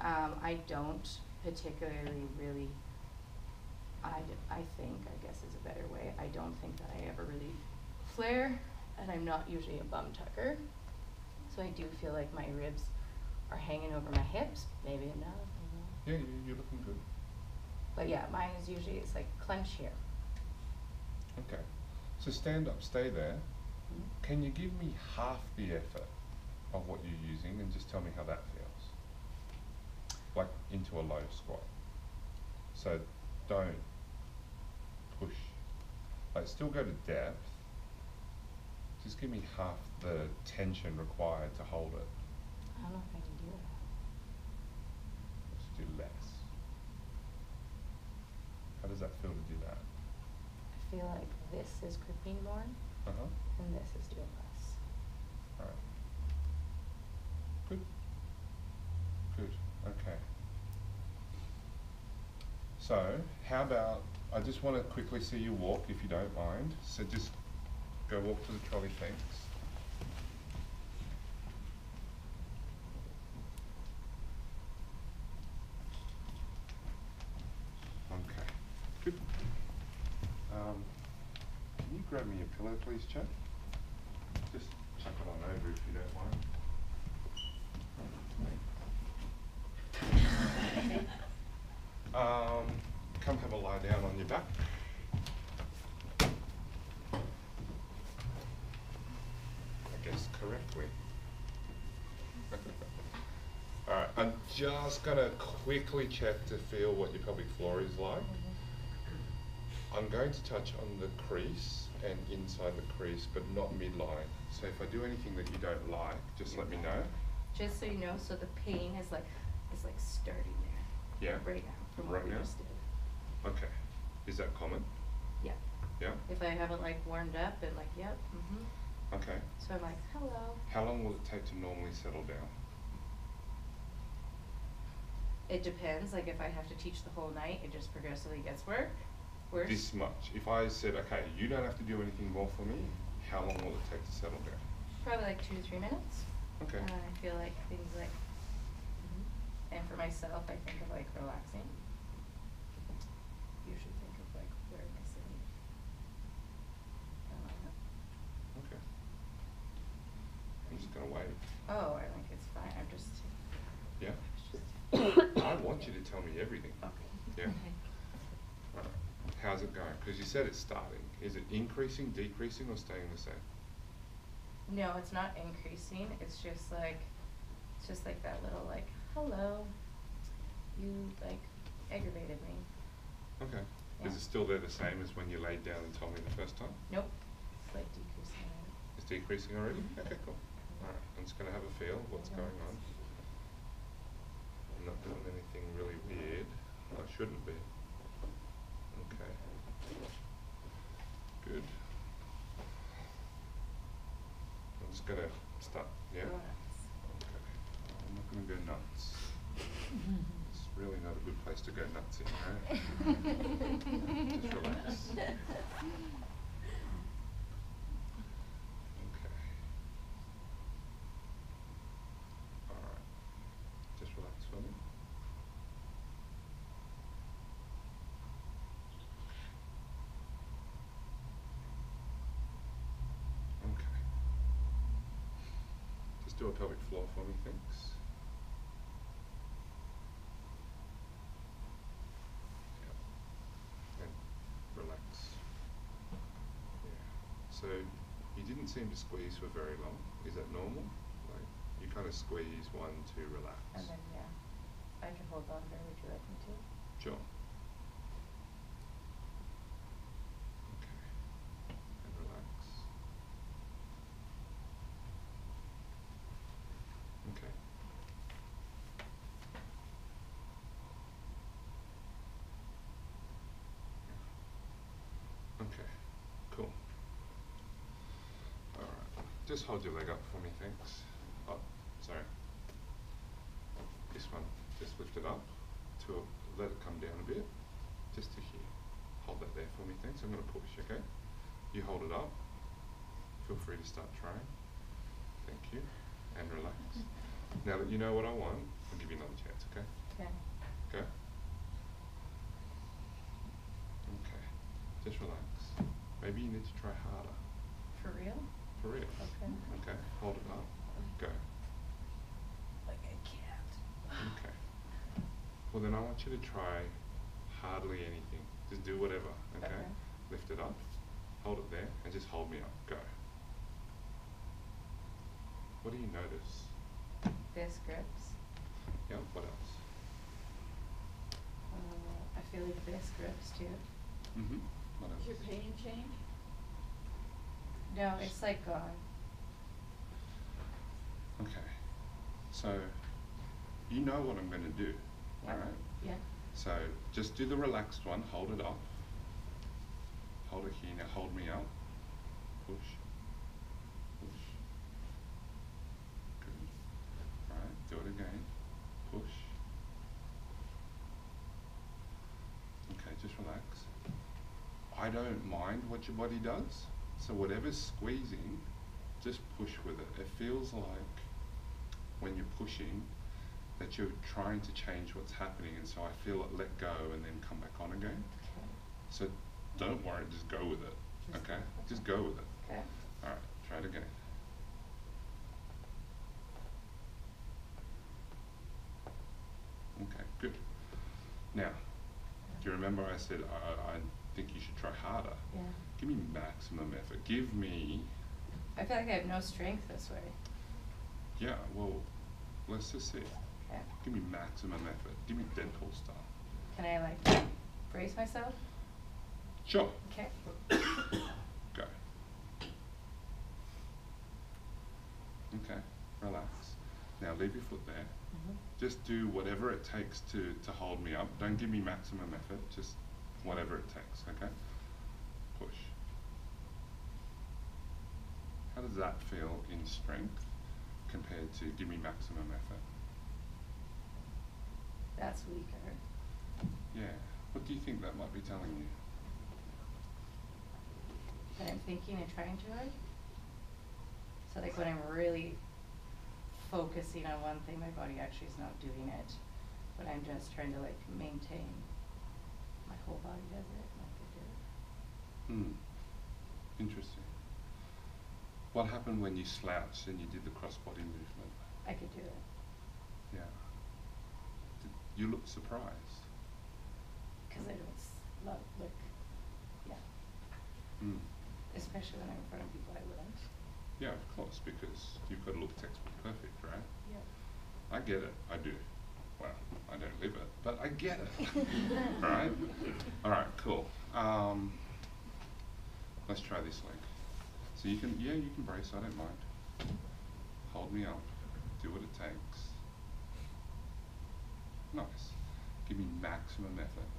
I don't particularly really, I think, I guess is a better way, I don't think that I ever really flare, and I'm not usually a bum tucker. So I do feel like my ribs are hanging over my hips, maybe I'm not, I don't know. Yeah, you're looking good. But yeah, mine is usually, it's like clench here. Okay. So stand up, stay there. Mhm. Can you give me half the effort of what you're using and just tell me how that feels? Like into a low squat. So don't push. Like still go to depth. Just give me half the tension required to hold it. I don't know if I can do that. Let's do less. How does that feel to do that? I feel like this is gripping more, Uh-huh. and this is doing less. Alright. Good. Good. Okay. So, how about, I just want to quickly see you walk if you don't mind. So just go walk to the trolley, thanks. Okay. Good. Can you grab me a pillow, please, Chad? Just chuck it on over if you don't mind. Come have a lie down on your back. I guess correctly. Alright, I'm just gonna quickly check to feel what your pelvic floor is like. I'm going to touch on the crease and inside the crease, but not midline. So if I do anything that you don't like, just let me know. Just so you know, so the pain is like starting there. Yeah? Right now, from Right what we now? just did. Okay. Is that common? Yeah. Yeah? If I haven't like warmed up and like, yep, Okay. So I'm like, hello. How long will it take to normally settle down? It depends, like if I have to teach the whole night, it just progressively gets worse. This much. If I said, okay, you don't have to do anything more for me, how long will it take to settle down? Probably like 2 to 3 minutes. Okay. And I feel like things like, and for myself, I think of like relaxing. Usually think of like, where am I sitting? Okay. I'm just gonna wait. Oh, I think it's fine, I'm just. Yeah? It's just I want you to tell me everything. okay. Yeah? Alright. How's it going? Because you said it's starting. Is it increasing, decreasing, or staying the same? No, it's not increasing, it's just like that little like, hello, you like aggravated me. Okay. Yeah. Is it still there the same as when you laid down and told me the first time? Nope, it's like decreasing. It's decreasing already? Mhm. Okay, cool. Alright, I'm just gonna have a feel of what's going on. I'm not doing anything really weird. I shouldn't be. Okay. Good. I'm just gonna start, yeah? Go nuts. Okay. I'm not gonna go nuts. It's really not a good place to go nuts in, right? Just relax. Okay. Alright. Just relax for me. Okay. Just do a pelvic floor for me, thanks. Yeah. And relax. Yeah. So you didn't seem to squeeze for very long. Is that normal? Like you kind of squeeze one to relax. And then, yeah, I can hold on there, would you like me to? Sure. Okay. And relax. Okay. Okay. Cool. Alright. Just hold your leg up for me, thanks. Oh, sorry. This one. Just lift it up to let it come down a bit. Just to here. Hold that there for me, thanks. I'm gonna push, okay? You hold it up. Feel free to start trying. Thank you. And relax. Now that you know what I want, I'll give you another chance, okay? Okay. Go. Okay. Just relax. Maybe you need to try harder. For real? For real. Okay. Okay. Hold it up. Go. Like I can't. Okay. Well, then I want you to try hardly anything. Just do whatever, okay? Okay. Lift it up, hold it there, and just hold me up. Go. What do you notice? This grips. Yeah, what else? I feel like this grips too. Mm-hmm. What else? Does your pain change? No, it's like gone. Okay. So, you know what I'm going to do, Yeah. alright? Yeah. So, just do the relaxed one, hold it up. Hold it here, now hold me up. Push. Push. Good. Alright, do it again. Push. Okay, just relax. I don't mind what your body does, so whatever's squeezing, just push with it. It feels like when you're pushing that you're trying to change what's happening, and so I feel it let go and then come back on again. Okay. So don't worry, just go with it, Just- okay? Just go with it. Okay. Alright, try it again. Okay, good. Now, do you remember I said I think you should try harder? Yeah. Give me maximum effort. Give me, I feel like I have no strength this way. yeah, well, let's just see. Okay. Give me maximum effort. Give me dental style. Can I like brace myself? Sure. Okay. Go. Okay, relax. Now leave your foot there. Mm-hmm. Just do whatever it takes to hold me up. Don't give me maximum effort, just whatever it takes, okay? Push. How does that feel in strength compared to give me maximum effort? That's weaker. Yeah. What do you think that might be telling you? That I'm thinking and trying too hard. So like when I'm really focusing on one thing, my body actually is not doing it. But I'm just trying to like maintain. My whole body does it, and I could do it. Interesting. What happened when you slouched and you did the cross-body movement? I could do it. Yeah. You look surprised. Because I don't love, like, yeah. Especially when I'm in front of people, I wouldn't. Yeah, of course, because you've got to look textbook perfect, right? Yeah. I get it, I do. Well, I don't live it, but I get it. Alright? Alright, cool. Let's try this leg. So you can, yeah, you can brace, I don't mind. Hold me up, do what it takes. Nice. Give me maximum effort.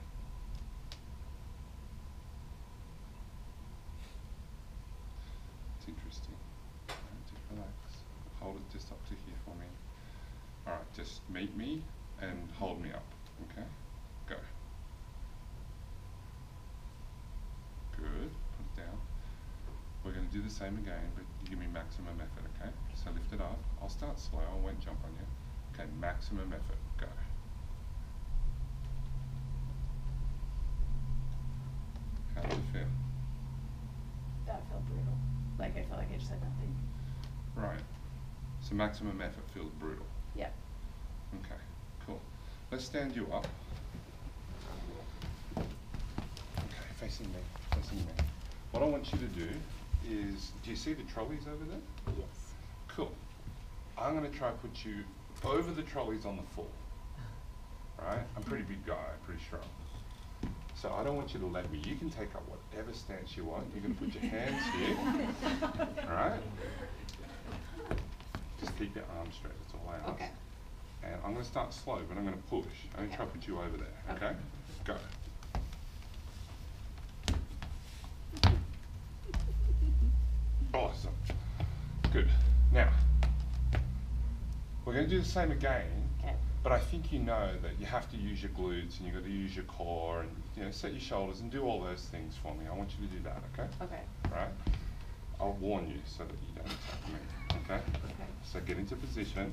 It's interesting. Alright, just relax. Hold it just up to here for me. Alright, just meet me and hold me up, okay? Go. Good, put it down. We're going to do the same again, but you give me maximum effort, okay? So lift it up. I'll start slow, I won't jump on you. Okay, maximum effort, go. How does it feel? That felt brutal. Like I felt like I just had nothing. Right. So maximum effort feels brutal. Yeah. Okay, cool. Let's stand you up. Okay, facing me, facing me. What I want you to do is, do you see the trolleys over there? Yes. Cool. I'm going to try put you over the trolleys on the floor. Right? I'm a pretty big guy, pretty strong. So I don't want you to let me. You can take up whatever stance you want. You're going to put your hands here. Alright? Just keep your arms straight, that's all I ask. Okay. And I'm going to start slow, but I'm going to push. I'm going to try to put you over there, okay? Go. Awesome. Good. Now, we're going to do the same again, Okay. but I think you know that you have to use your glutes and you've got to use your core and, you know, set your shoulders and do all those things for me. I want you to do that, okay? Okay. Right? I'll warn you so that you don't attack me, okay? Okay. So get into position.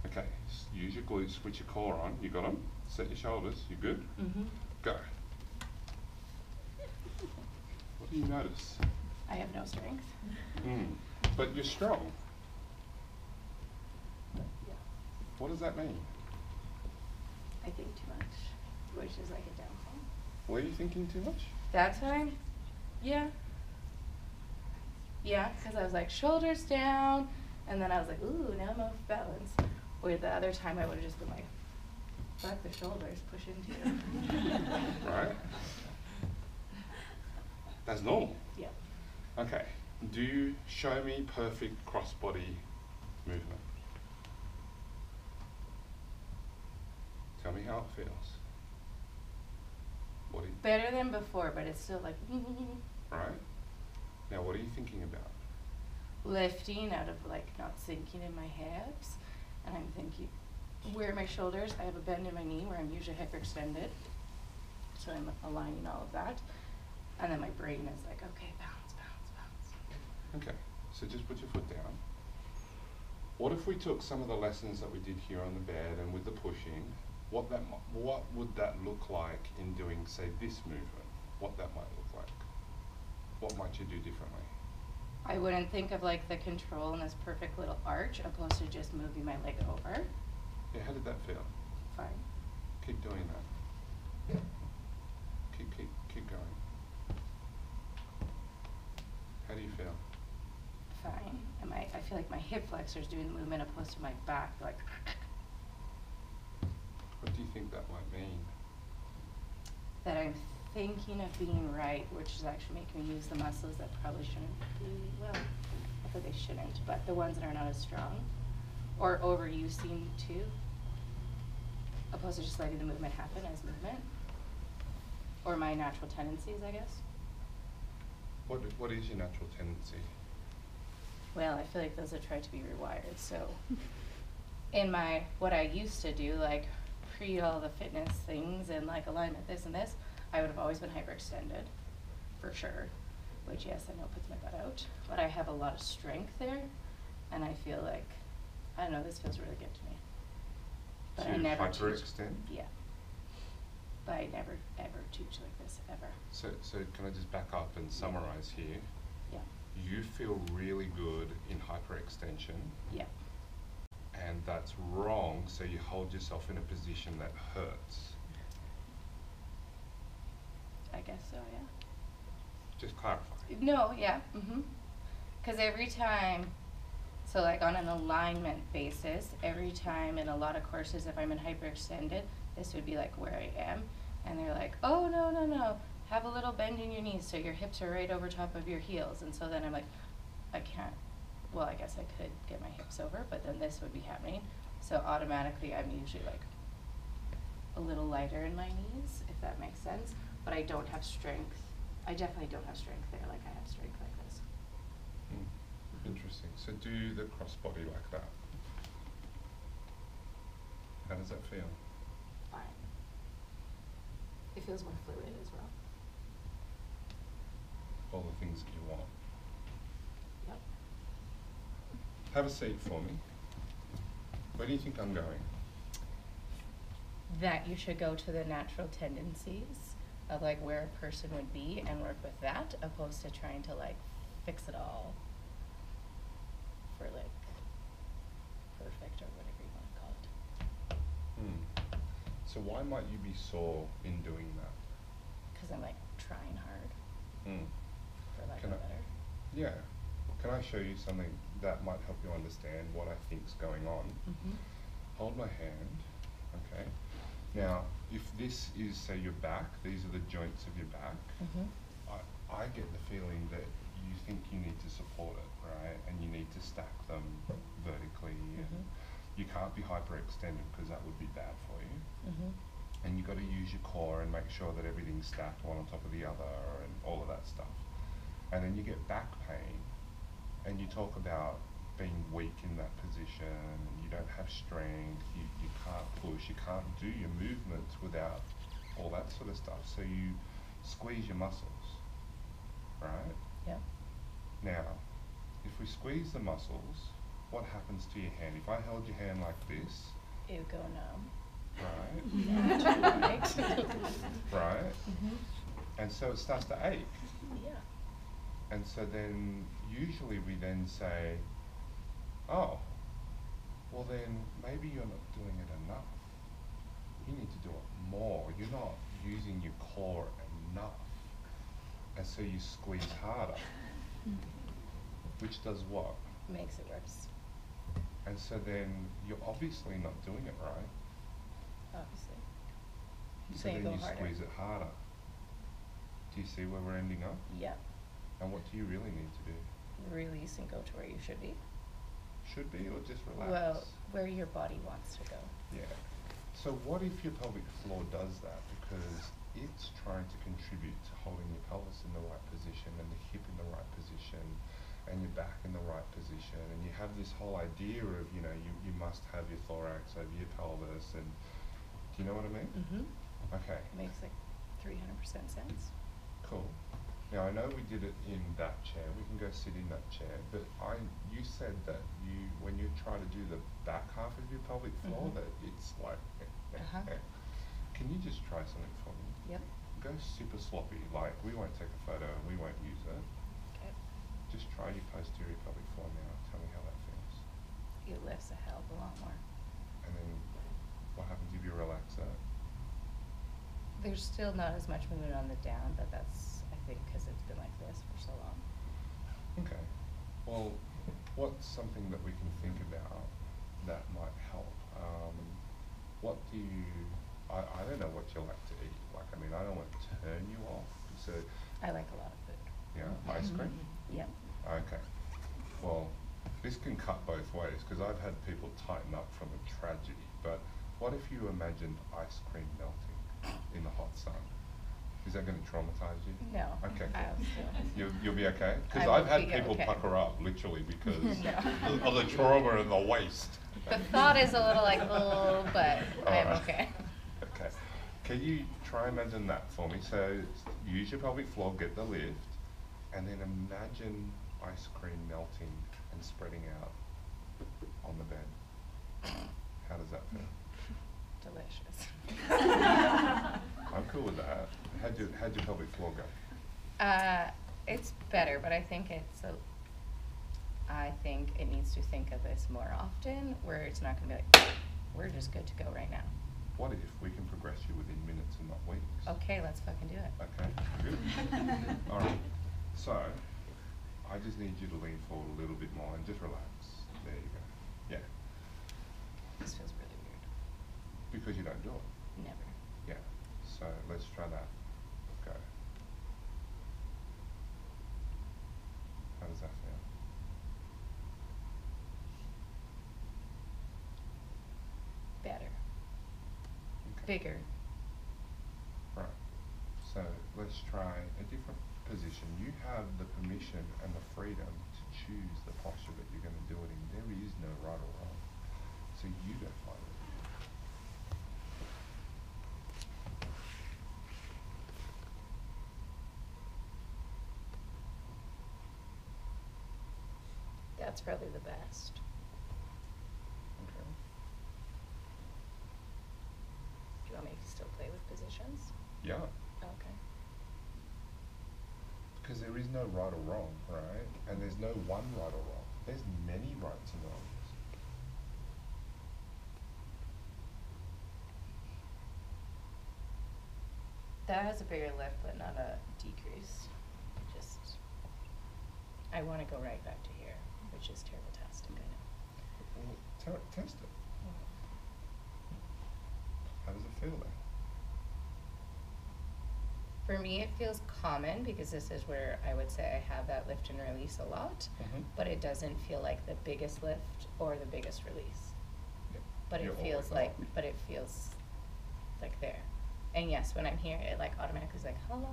Okay, use your glutes, switch your core on. You got them? Set your shoulders. You good? Mm-hmm. Go. What do you notice? I have no strength. But you're strong. Yeah. What does that mean? I think too much, which is like a downfall. Were you thinking too much? That time? Yeah. Yeah, because I was like, shoulders down, and then I was like, ooh, now I'm off balance. Or the other time I would have just been like, fuck the shoulders, push into you. Right? That's normal. Yeah. Okay. Do show me perfect cross-body movement. Tell me how it feels. What do you, Better than before, but it's still like, right? Now what are you thinking about? lifting out of like not sinking in my hips. And I'm thinking, where are my shoulders? I have a bend in my knee where I'm usually hyperextended. So I'm aligning all of that. And then my brain is like, okay, bounce, bounce, bounce. Okay, so just put your foot down. What if we took some of the lessons that we did here on the bed and with the pushing, what would that look like in doing, say, this movement? What that might look like? What might you do differently? I wouldn't think of like the control in this perfect little arch opposed to just moving my leg over. Yeah, how did that feel? Fine. Keep doing that. Keep going. How do you feel? Fine. And I feel like my hip flexors doing the movement opposed to my back, like. What do you think that might mean? That I'm thinking of being right, which is actually making me use the muscles that probably shouldn't be, well, not that they shouldn't, but the ones that are not as strong. Or overusing too, opposed to just letting the movement happen as movement. Or my natural tendencies, I guess. What is your natural tendency? Well, I feel like those have tried to be rewired, so in my, what I used to do, like pre all the fitness things and like alignment, this and this, I would have always been hyperextended, for sure, which yes, I know puts my butt out, but I have a lot of strength there, and I feel like, I don't know, this feels really good to me. But So I you never hyperextend? Yeah. But I never, ever teach like this, ever. So can I just back up and summarize here? Yeah. You feel really good in hyperextension. Yeah. And that's wrong, so you hold yourself in a position that hurts. I guess so, yeah. Just clarify. No, yeah, Because every time, so like on an alignment basis, every time in a lot of courses, if I'm in hyperextended, this would be like where I am. And they're like, oh, no, have a little bend in your knees so your hips are right over top of your heels. And so then I'm like, I can't, well, I guess I could get my hips over, but then this would be happening. So automatically I'm usually like a little lighter in my knees, if that makes sense. But I don't have strength. I definitely don't have strength there like I have strength like this. Interesting. So do the crossbody like that. How does that feel? Fine. It feels more fluid as well. All the things that you want. Yep. Have a seat for me. Where do you think I'm going? That you should go to the natural tendencies of like where a person would be and work with that, opposed to trying to like fix it all for like perfect or whatever you want to call it. So why might you be sore in doing that? Because I'm like trying hard, for lack of a better. Yeah. Can I show you something that might help you understand what I think's going on? Hold my hand, okay? Now, if this is, say, your back, these are the joints of your back, I get the feeling that you think you need to support it, right? And you need to stack them vertically. And you can't be hyperextended because that would be bad for you. And you've got to use your core and make sure that everything's stacked one on top of the other and all of that stuff. And then you get back pain and you talk about being weak in that position, you don't have strength, you can't push, you can't do your movements without all that sort of stuff. So you squeeze your muscles, right? Yeah. Now, if we squeeze the muscles, what happens to your hand? If I held your hand like this, It would go numb. right, Right. right, Mhm. and so it starts to ache. Yeah. And so then usually we then say, oh, well then maybe you're not doing it enough. You need to do it more. You're not using your core enough. And so you squeeze harder, which does what? Makes it worse, And so then you're obviously not doing it right. obviously. So So you then go you harder. squeeze it harder. Do you see where we're ending up? Yep. And what do you really need to do? Release and go to where you should be. Should be, or just relax? Well, where your body wants to go. Yeah. So what if your pelvic floor does that? Because it's trying to contribute to holding your pelvis in the right position and the hip in the right position and your back in the right position, and you have this whole idea of, you know, you must have your thorax over your pelvis, and do you know what I mean? Mm-hmm. Okay, Makes like 300% sense. cool. Now I know we did it in that chair, we can go sit in that chair, but you said that when you try to do the back half of your pelvic floor, Mhm. that it's like, Uh-huh. Can you just try something for me? Yep. Go super sloppy, like we won't take a photo and we won't use it. Okay. Just try your posterior pelvic floor now, tell me how that feels. It lifts a hell of a lot more. And then what happens if you relax that? There's still not as much movement on the down, but that's, I think, because it's been like this for so long. Okay, well, what's something that we can think about that might help? What do you, I don't know what you like to eat, like, I mean, I don't want to turn you off, so, I like a lot of food. yeah, ice cream? Yep. Okay, well, this can cut both ways, because I've had people tighten up from a tragedy, but what if you imagined ice cream melting in the hot sun? Is that going to traumatize you? No. Okay, I'll still. You'll be okay? Because I I've will had be people okay. pucker up, literally, because No. of the trauma in the waist. The thought is a little like, oh, but I'm Alright. okay. Okay. Can you try imagine that for me? So use your pelvic floor, get the lift, and then imagine ice cream melting and spreading out on the bed. How does that feel? Delicious. I'm cool with that. How'd your pelvic floor go? It's better, but I think it needs to think of this more often, where it's not gonna be like, we're just good to go right now. What if we can progress you within minutes and not weeks? Okay, let's fucking do it. Okay, good. All right. So, I just need you to lean forward a little bit more and just relax. There you go. Yeah. This feels really weird. Because you don't do it. Never. Yeah. So let's try that. Go. How does that feel? Better. Okay. Bigger. Right. So let's try a different position. You have the permission and the freedom to choose the posture that you're going to do it in. There is no right or wrong. So you go find it. That's probably the best. Okay. Do you want me to still play with positions? Yeah. Okay. Because there is no right or wrong, right? And there's no one right or wrong. There's many rights and wrongs. That has a bigger lift, but not a decrease. Just, I want to go right back to here, which is terrible-tastic, I know. Well, test it. How does it feel then? For me, it feels common because this is where I would say I have that lift and release a lot, Mhm. but it doesn't feel like the biggest lift or the biggest release. Yeah. But it You're feels always like, up. but it feels like there. And yes, when I'm here, it like automatically is like, hello.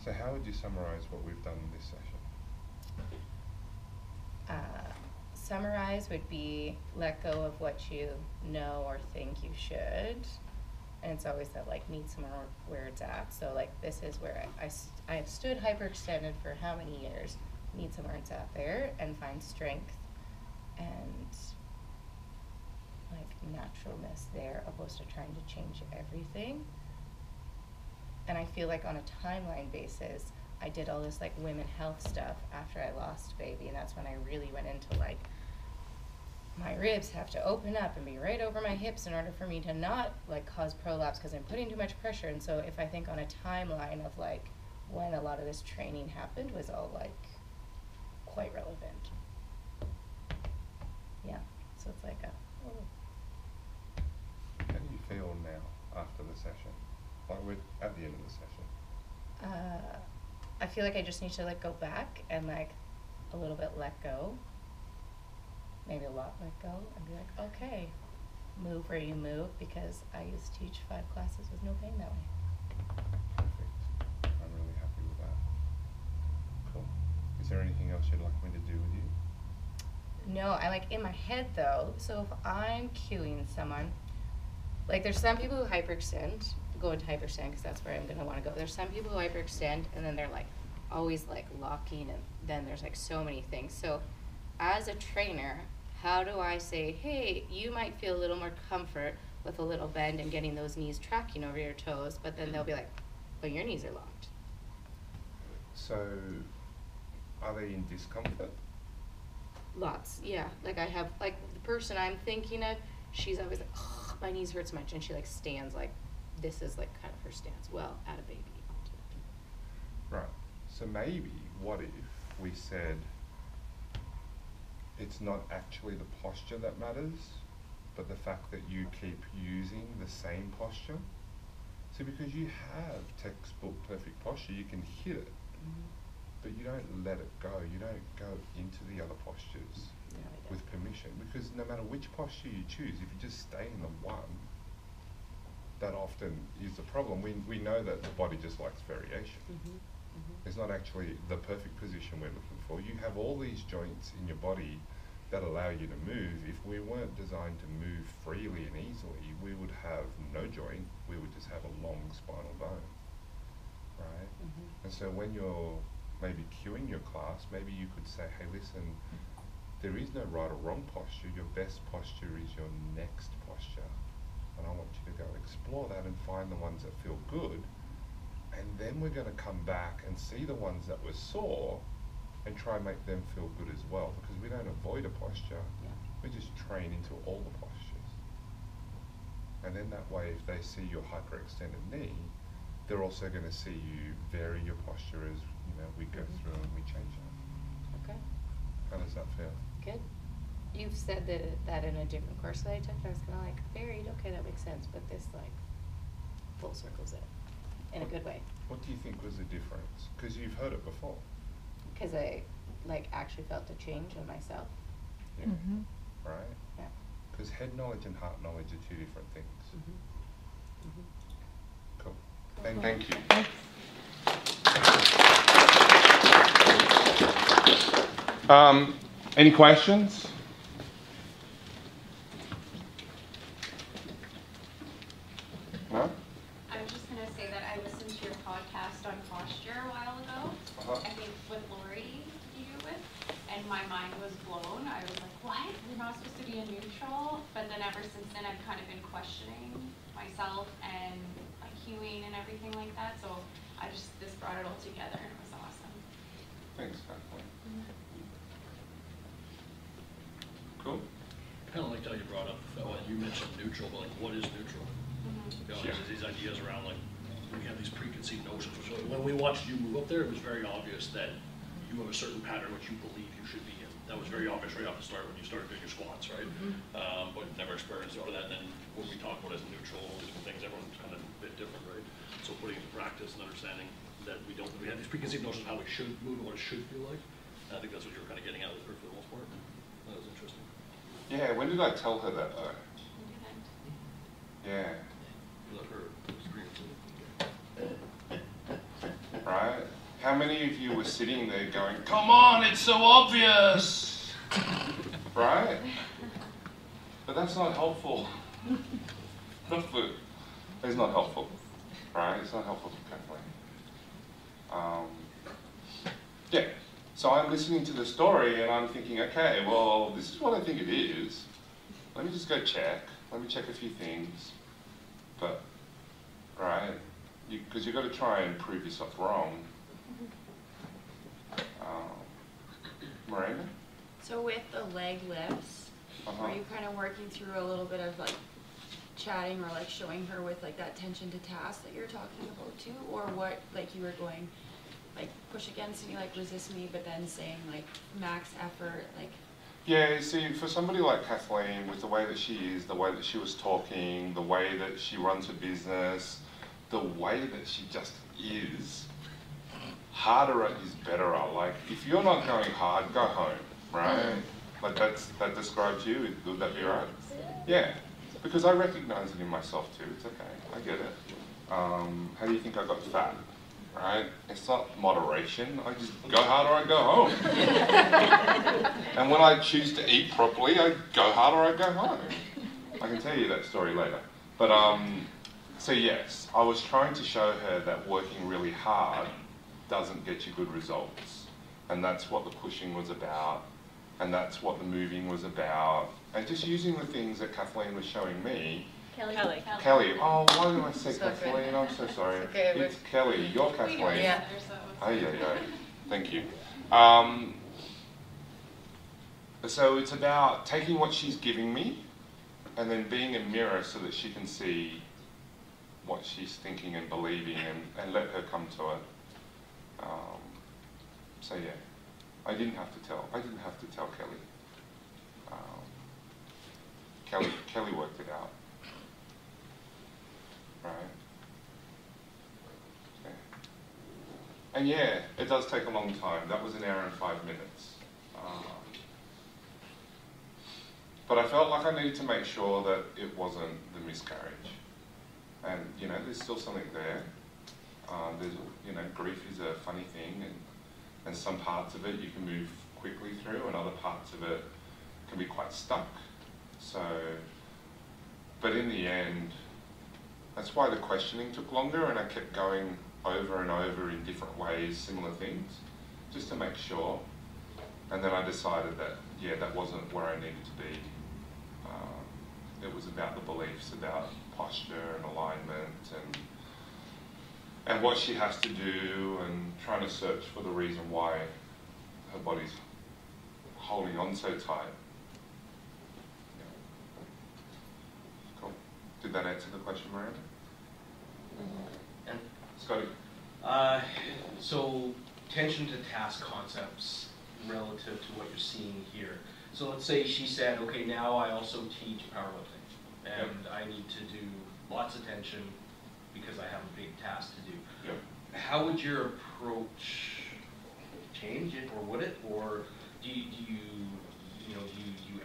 So how would you summarize what we've done in this session? Summarize would be let go of what you know or think you should, and it's always that like meet somewhere where it's at. So like this is where I have stood hyperextended for how many years, meet somewhere it's at there, and find strength and like naturalness there, opposed to trying to change everything. And I feel like on a timeline basis, I did all this like women health stuff after I lost baby, and that's when I really went into like, my ribs have to open up and be right over my hips in order for me to not like cause prolapse because I'm putting too much pressure. And so if I think on a timeline of like when a lot of this training happened was all like quite relevant. Yeah, so it's like oh. How do you feel now after the session? Like we're at the end of the session. I feel like I just need to like go back and like a little bit let go. Maybe a lot let go and be like, okay, move where you move, because I used to teach 5 classes with no pain that way. Perfect. I'm really happy with that. Cool. Is there anything else you'd like me to do with you? No, I like in my head though, so if I'm cueing someone, like there's some people who hyperextend, go into hyperextend because that's where I'm going to want to go. There's some people who hyperextend and then they're like always like locking, and then there's like so many things. So as a trainer, how do I say, hey, you might feel a little more comfort with a little bend and getting those knees tracking over your toes, but then they'll be like, well, your knees are locked. So, are they in discomfort? Lots, yeah. Like I have, like the person I'm thinking of, she's always like, oh, my knees hurt so much, and she like stands like, this is like kind of her stance. Well, add a baby onto it. Right. So maybe, what if we said, it's not actually the posture that matters, but the fact that you keep using the same posture. So because you have textbook perfect posture, you can hit it, but you don't let it go. You don't go into the other postures with permission, because no matter which posture you choose, if you just stay in the one, that often is the problem. We know that the body just likes variation. It's not actually the perfect position we're looking for. You have all these joints in your body that allow you to move. If we weren't designed to move freely and easily, we would have no joint. We would just have a long spinal bone, right? And so when you're maybe cueing your class, maybe you could say, hey, listen, there is no right or wrong posture. Your best posture is your next posture. And I want you to go explore that and find the ones that feel good. And then we're going to come back and see the ones that were sore and try and make them feel good as well, because we don't avoid a posture, we just train into all the postures. And then that way, if they see your hyperextended knee, they're also going to see you vary your posture as we go through and we change it. Okay. How does that feel? Good. You've said that in a different course that I took, I was kind of like, varied, okay, that makes sense, but this like full circles it in a good way. What do you think was the difference? Because you've heard it before. Because I like actually felt a change in myself. Yeah. Right? Yeah. Because head knowledge and heart knowledge are 2 different things. Cool. Thank you. Any questions? No? I was just going to say that I listened to your podcast on posture a while ago. I think with Lori you do it, and my mind was blown. I was like, what? We're not supposed to be in neutral? But then ever since then, I've kind of been questioning myself and like cueing and everything like that. So this brought it all together, and it was awesome. Thanks, Kathleen. Cool. Kind of liked how you brought up, you mentioned neutral, but like, what is neutral? There's these ideas around like, we have these preconceived notions. So when we watched you move up there, it was very obvious that you have a certain pattern which you believe you should be in. That was very obvious right off the start when you started doing your squats, right? But never experienced all of that. And then what we talk about as neutral, all these different things, everyone's kind of a bit different, right? So putting into practice and understanding that we have these preconceived notions of how we should move and what it should feel like. And I think that's what you were kind of getting at with her for the most part. That was interesting. Yeah, when did I tell her that though? Yeah. You let her experience it. Right? How many of you were sitting there going, come on, it's so obvious? Right? But that's not helpful. Not for It's not helpful, right? It's not helpful to Kathleen. Yeah, so I'm listening to the story and I'm thinking, okay, well, this is what I think it is. Let me just go check. Let me check a few things. But, right, because you've got to try and prove yourself wrong. Miranda? So with the leg lifts, were you kind of working through a little bit of like chatting or like showing her with like that tension to task that you're talking about too? Or what, like you were going like push against me, like resist me, but then saying like max effort, like? Yeah, see, for somebody like Kathleen, with the way that she is, the way that she was talking, the way that she runs her business, the way that she just is, harder is better. Like, if you're not going hard, go home, right? Like that describes you, would that be right? Yeah, because I recognize it in myself too, it's okay, I get it. How do you think I got fat? Right? It's not moderation. I just go hard or I go home. And when I choose to eat properly, I go hard or I go home. I can tell you that story later. But so yes, I was trying to show her that working really hard doesn't get you good results. And that's what the pushing was about. And that's what the moving was about. And just using the things that Kathleen was showing me. Kelly. Oh, why did I say Kathleen? I'm so sorry. It's okay, it's Kelly. You're Kathleen. Yeah. Thank you. So it's about taking what she's giving me and then being a mirror so that she can see what she's thinking and believing and let her come to it. So yeah, I didn't have to tell Kelly. Kelly worked it out. Right. Okay. And yeah, it does take a long time. That was 1 hour and 5 minutes. But I felt like I needed to make sure that it wasn't the miscarriage. And, you know, there's still something there. Grief is a funny thing, and some parts of it you can move quickly through, and other parts of it can be quite stuck. So, but in the end, that's why the questioning took longer, and I kept going over and over in different ways, similar things, just to make sure. And then I decided that, yeah, that wasn't where I needed to be. It was about the beliefs, about posture and alignment, and what she has to do, and trying to search for the reason why her body's holding on so tight. Yeah. Cool. Did that answer the question, Miranda? And Scotty? so tension to task concepts relative to what you're seeing here. So let's say she said, okay, now I also teach powerlifting, and I need to do lots of tension because I have a big task to do. Yep. How would your approach change it, or would it, or do you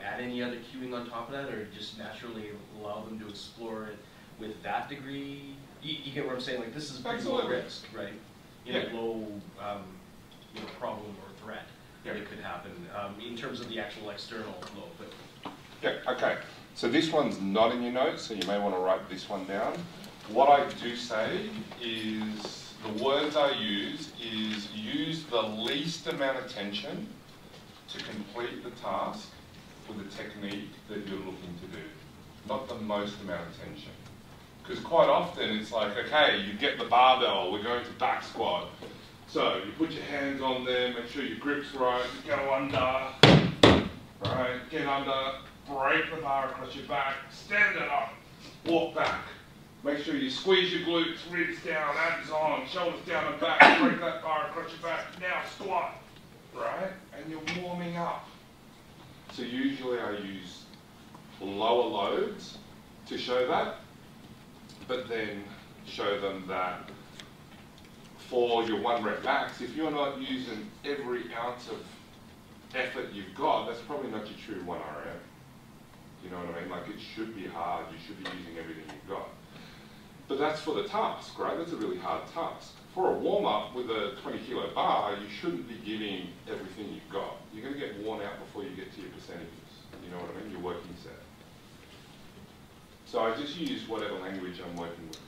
add any other cueing on top of that, or just naturally allow them to explore it with that degree? You get what I'm saying? Like, this is a pretty low risk, right? Low problem or threat that could happen in terms of the actual external flow. But yeah, okay. So this one's not in your notes, so you may want to write this one down. What I do say is, the words I use is use the least amount of tension to complete the task with the technique that you're looking to do, not the most amount of tension. Because quite often it's like, okay, you get the barbell, we're going to back squat. So you put your hands on there, make sure your grip's right, go under, right, get under, break the bar across your back, stand it up, walk back. Make sure you squeeze your glutes, ribs down, abs on, shoulders down and back, break that bar across your back, now squat, right? And you're warming up. So usually I use lower loads to show that, but then show them that for your 1 rep max, if you're not using every ounce of effort you've got, that's probably not your true 1 RM. You know what I mean? Like, it should be hard, you should be using everything you've got. But that's for the task, right? That's a really hard task. For a warm-up with a 20-kilo bar, you shouldn't be giving everything you've got. You're going to get worn out before you get to your percentages. You know what I mean? Your working set. So I just use whatever language I'm working with.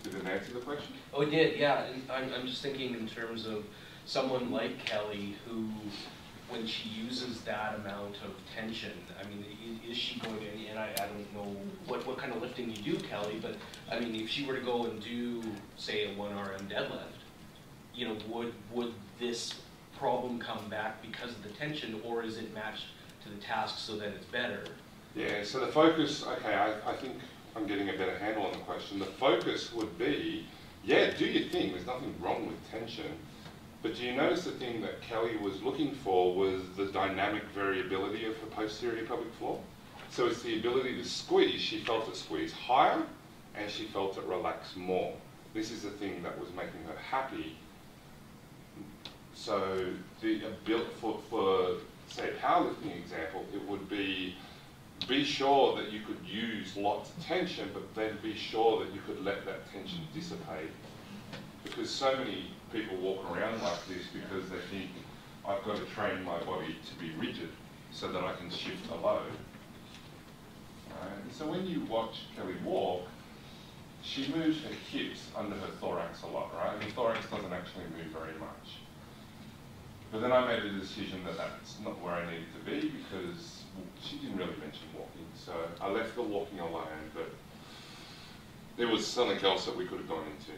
Did it answer the question? Oh, it did, yeah. And I'm just thinking in terms of someone like Kelly who, when she uses that amount of tension, I mean, is she going to, and I don't know what kind of lifting you do, Kelly, but I mean, if she were to go and do, say, a 1RM deadlift, you know, would this problem come back because of the tension, or is it matched to the task so that it's better? Yeah, so the focus, okay, I think I'm getting a better handle on the question. The focus would be, yeah, do your thing, there's nothing wrong with tension, but do you notice the thing that Kelly was looking for was the dynamic variability of her posterior pelvic floor? So it's the ability to squeeze. She felt it squeeze higher, and she felt it relax more. This is the thing that was making her happy. So the ability for say, powerlifting example, it would be sure that you could use lots of tension, but then be sure that you could let that tension dissipate. Because so many people walk around like this because they think, I've got to train my body to be rigid so that I can shift a load. Right? So when you watch Kelly walk, she moves her hips under her thorax a lot, right? And the thorax doesn't actually move very much. But then I made a decision that that's not where I needed to be because she didn't really mention walking. So I left the walking alone, but there was something else that we could have gone into.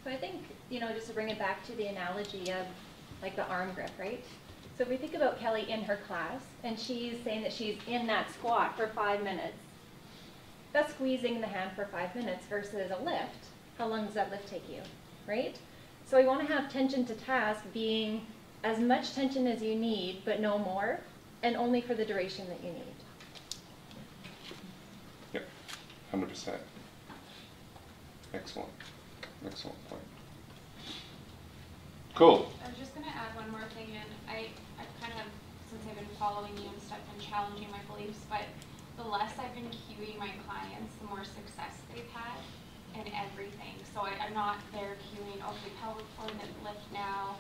So I think, you know, just to bring it back to the analogy of like the arm grip, right? So if we think about Kelly in her class, and she's saying that she's in that squat for 5 minutes, that's squeezing the hand for 5 minutes versus a lift. How long does that lift take you, right? So we want to have tension to task being as much tension as you need, but no more, and only for the duration that you need. Yep, 100%. Excellent. Excellent point. Cool. I was just going to add one more thing in. I've kind of, since I've been following you and stuff, been challenging my beliefs, but the less I've been cueing my clients, the more success they've had in everything. So I'm not there cueing, okay, pelvic floor lift now,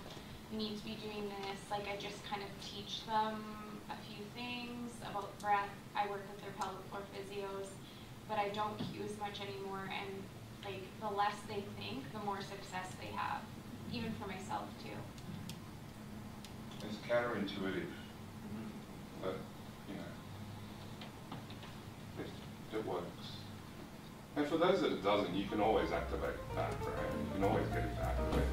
we need to be doing this. Like, I just kind of teach them a few things about breath. I work with their pelvic floor physios, but I don't cue as much anymore. And like, the less they think, the more success they have, even for myself too. It's counterintuitive, but you know, it works. And for those that it doesn't, you can always activate that, right? You can always get it to activate it.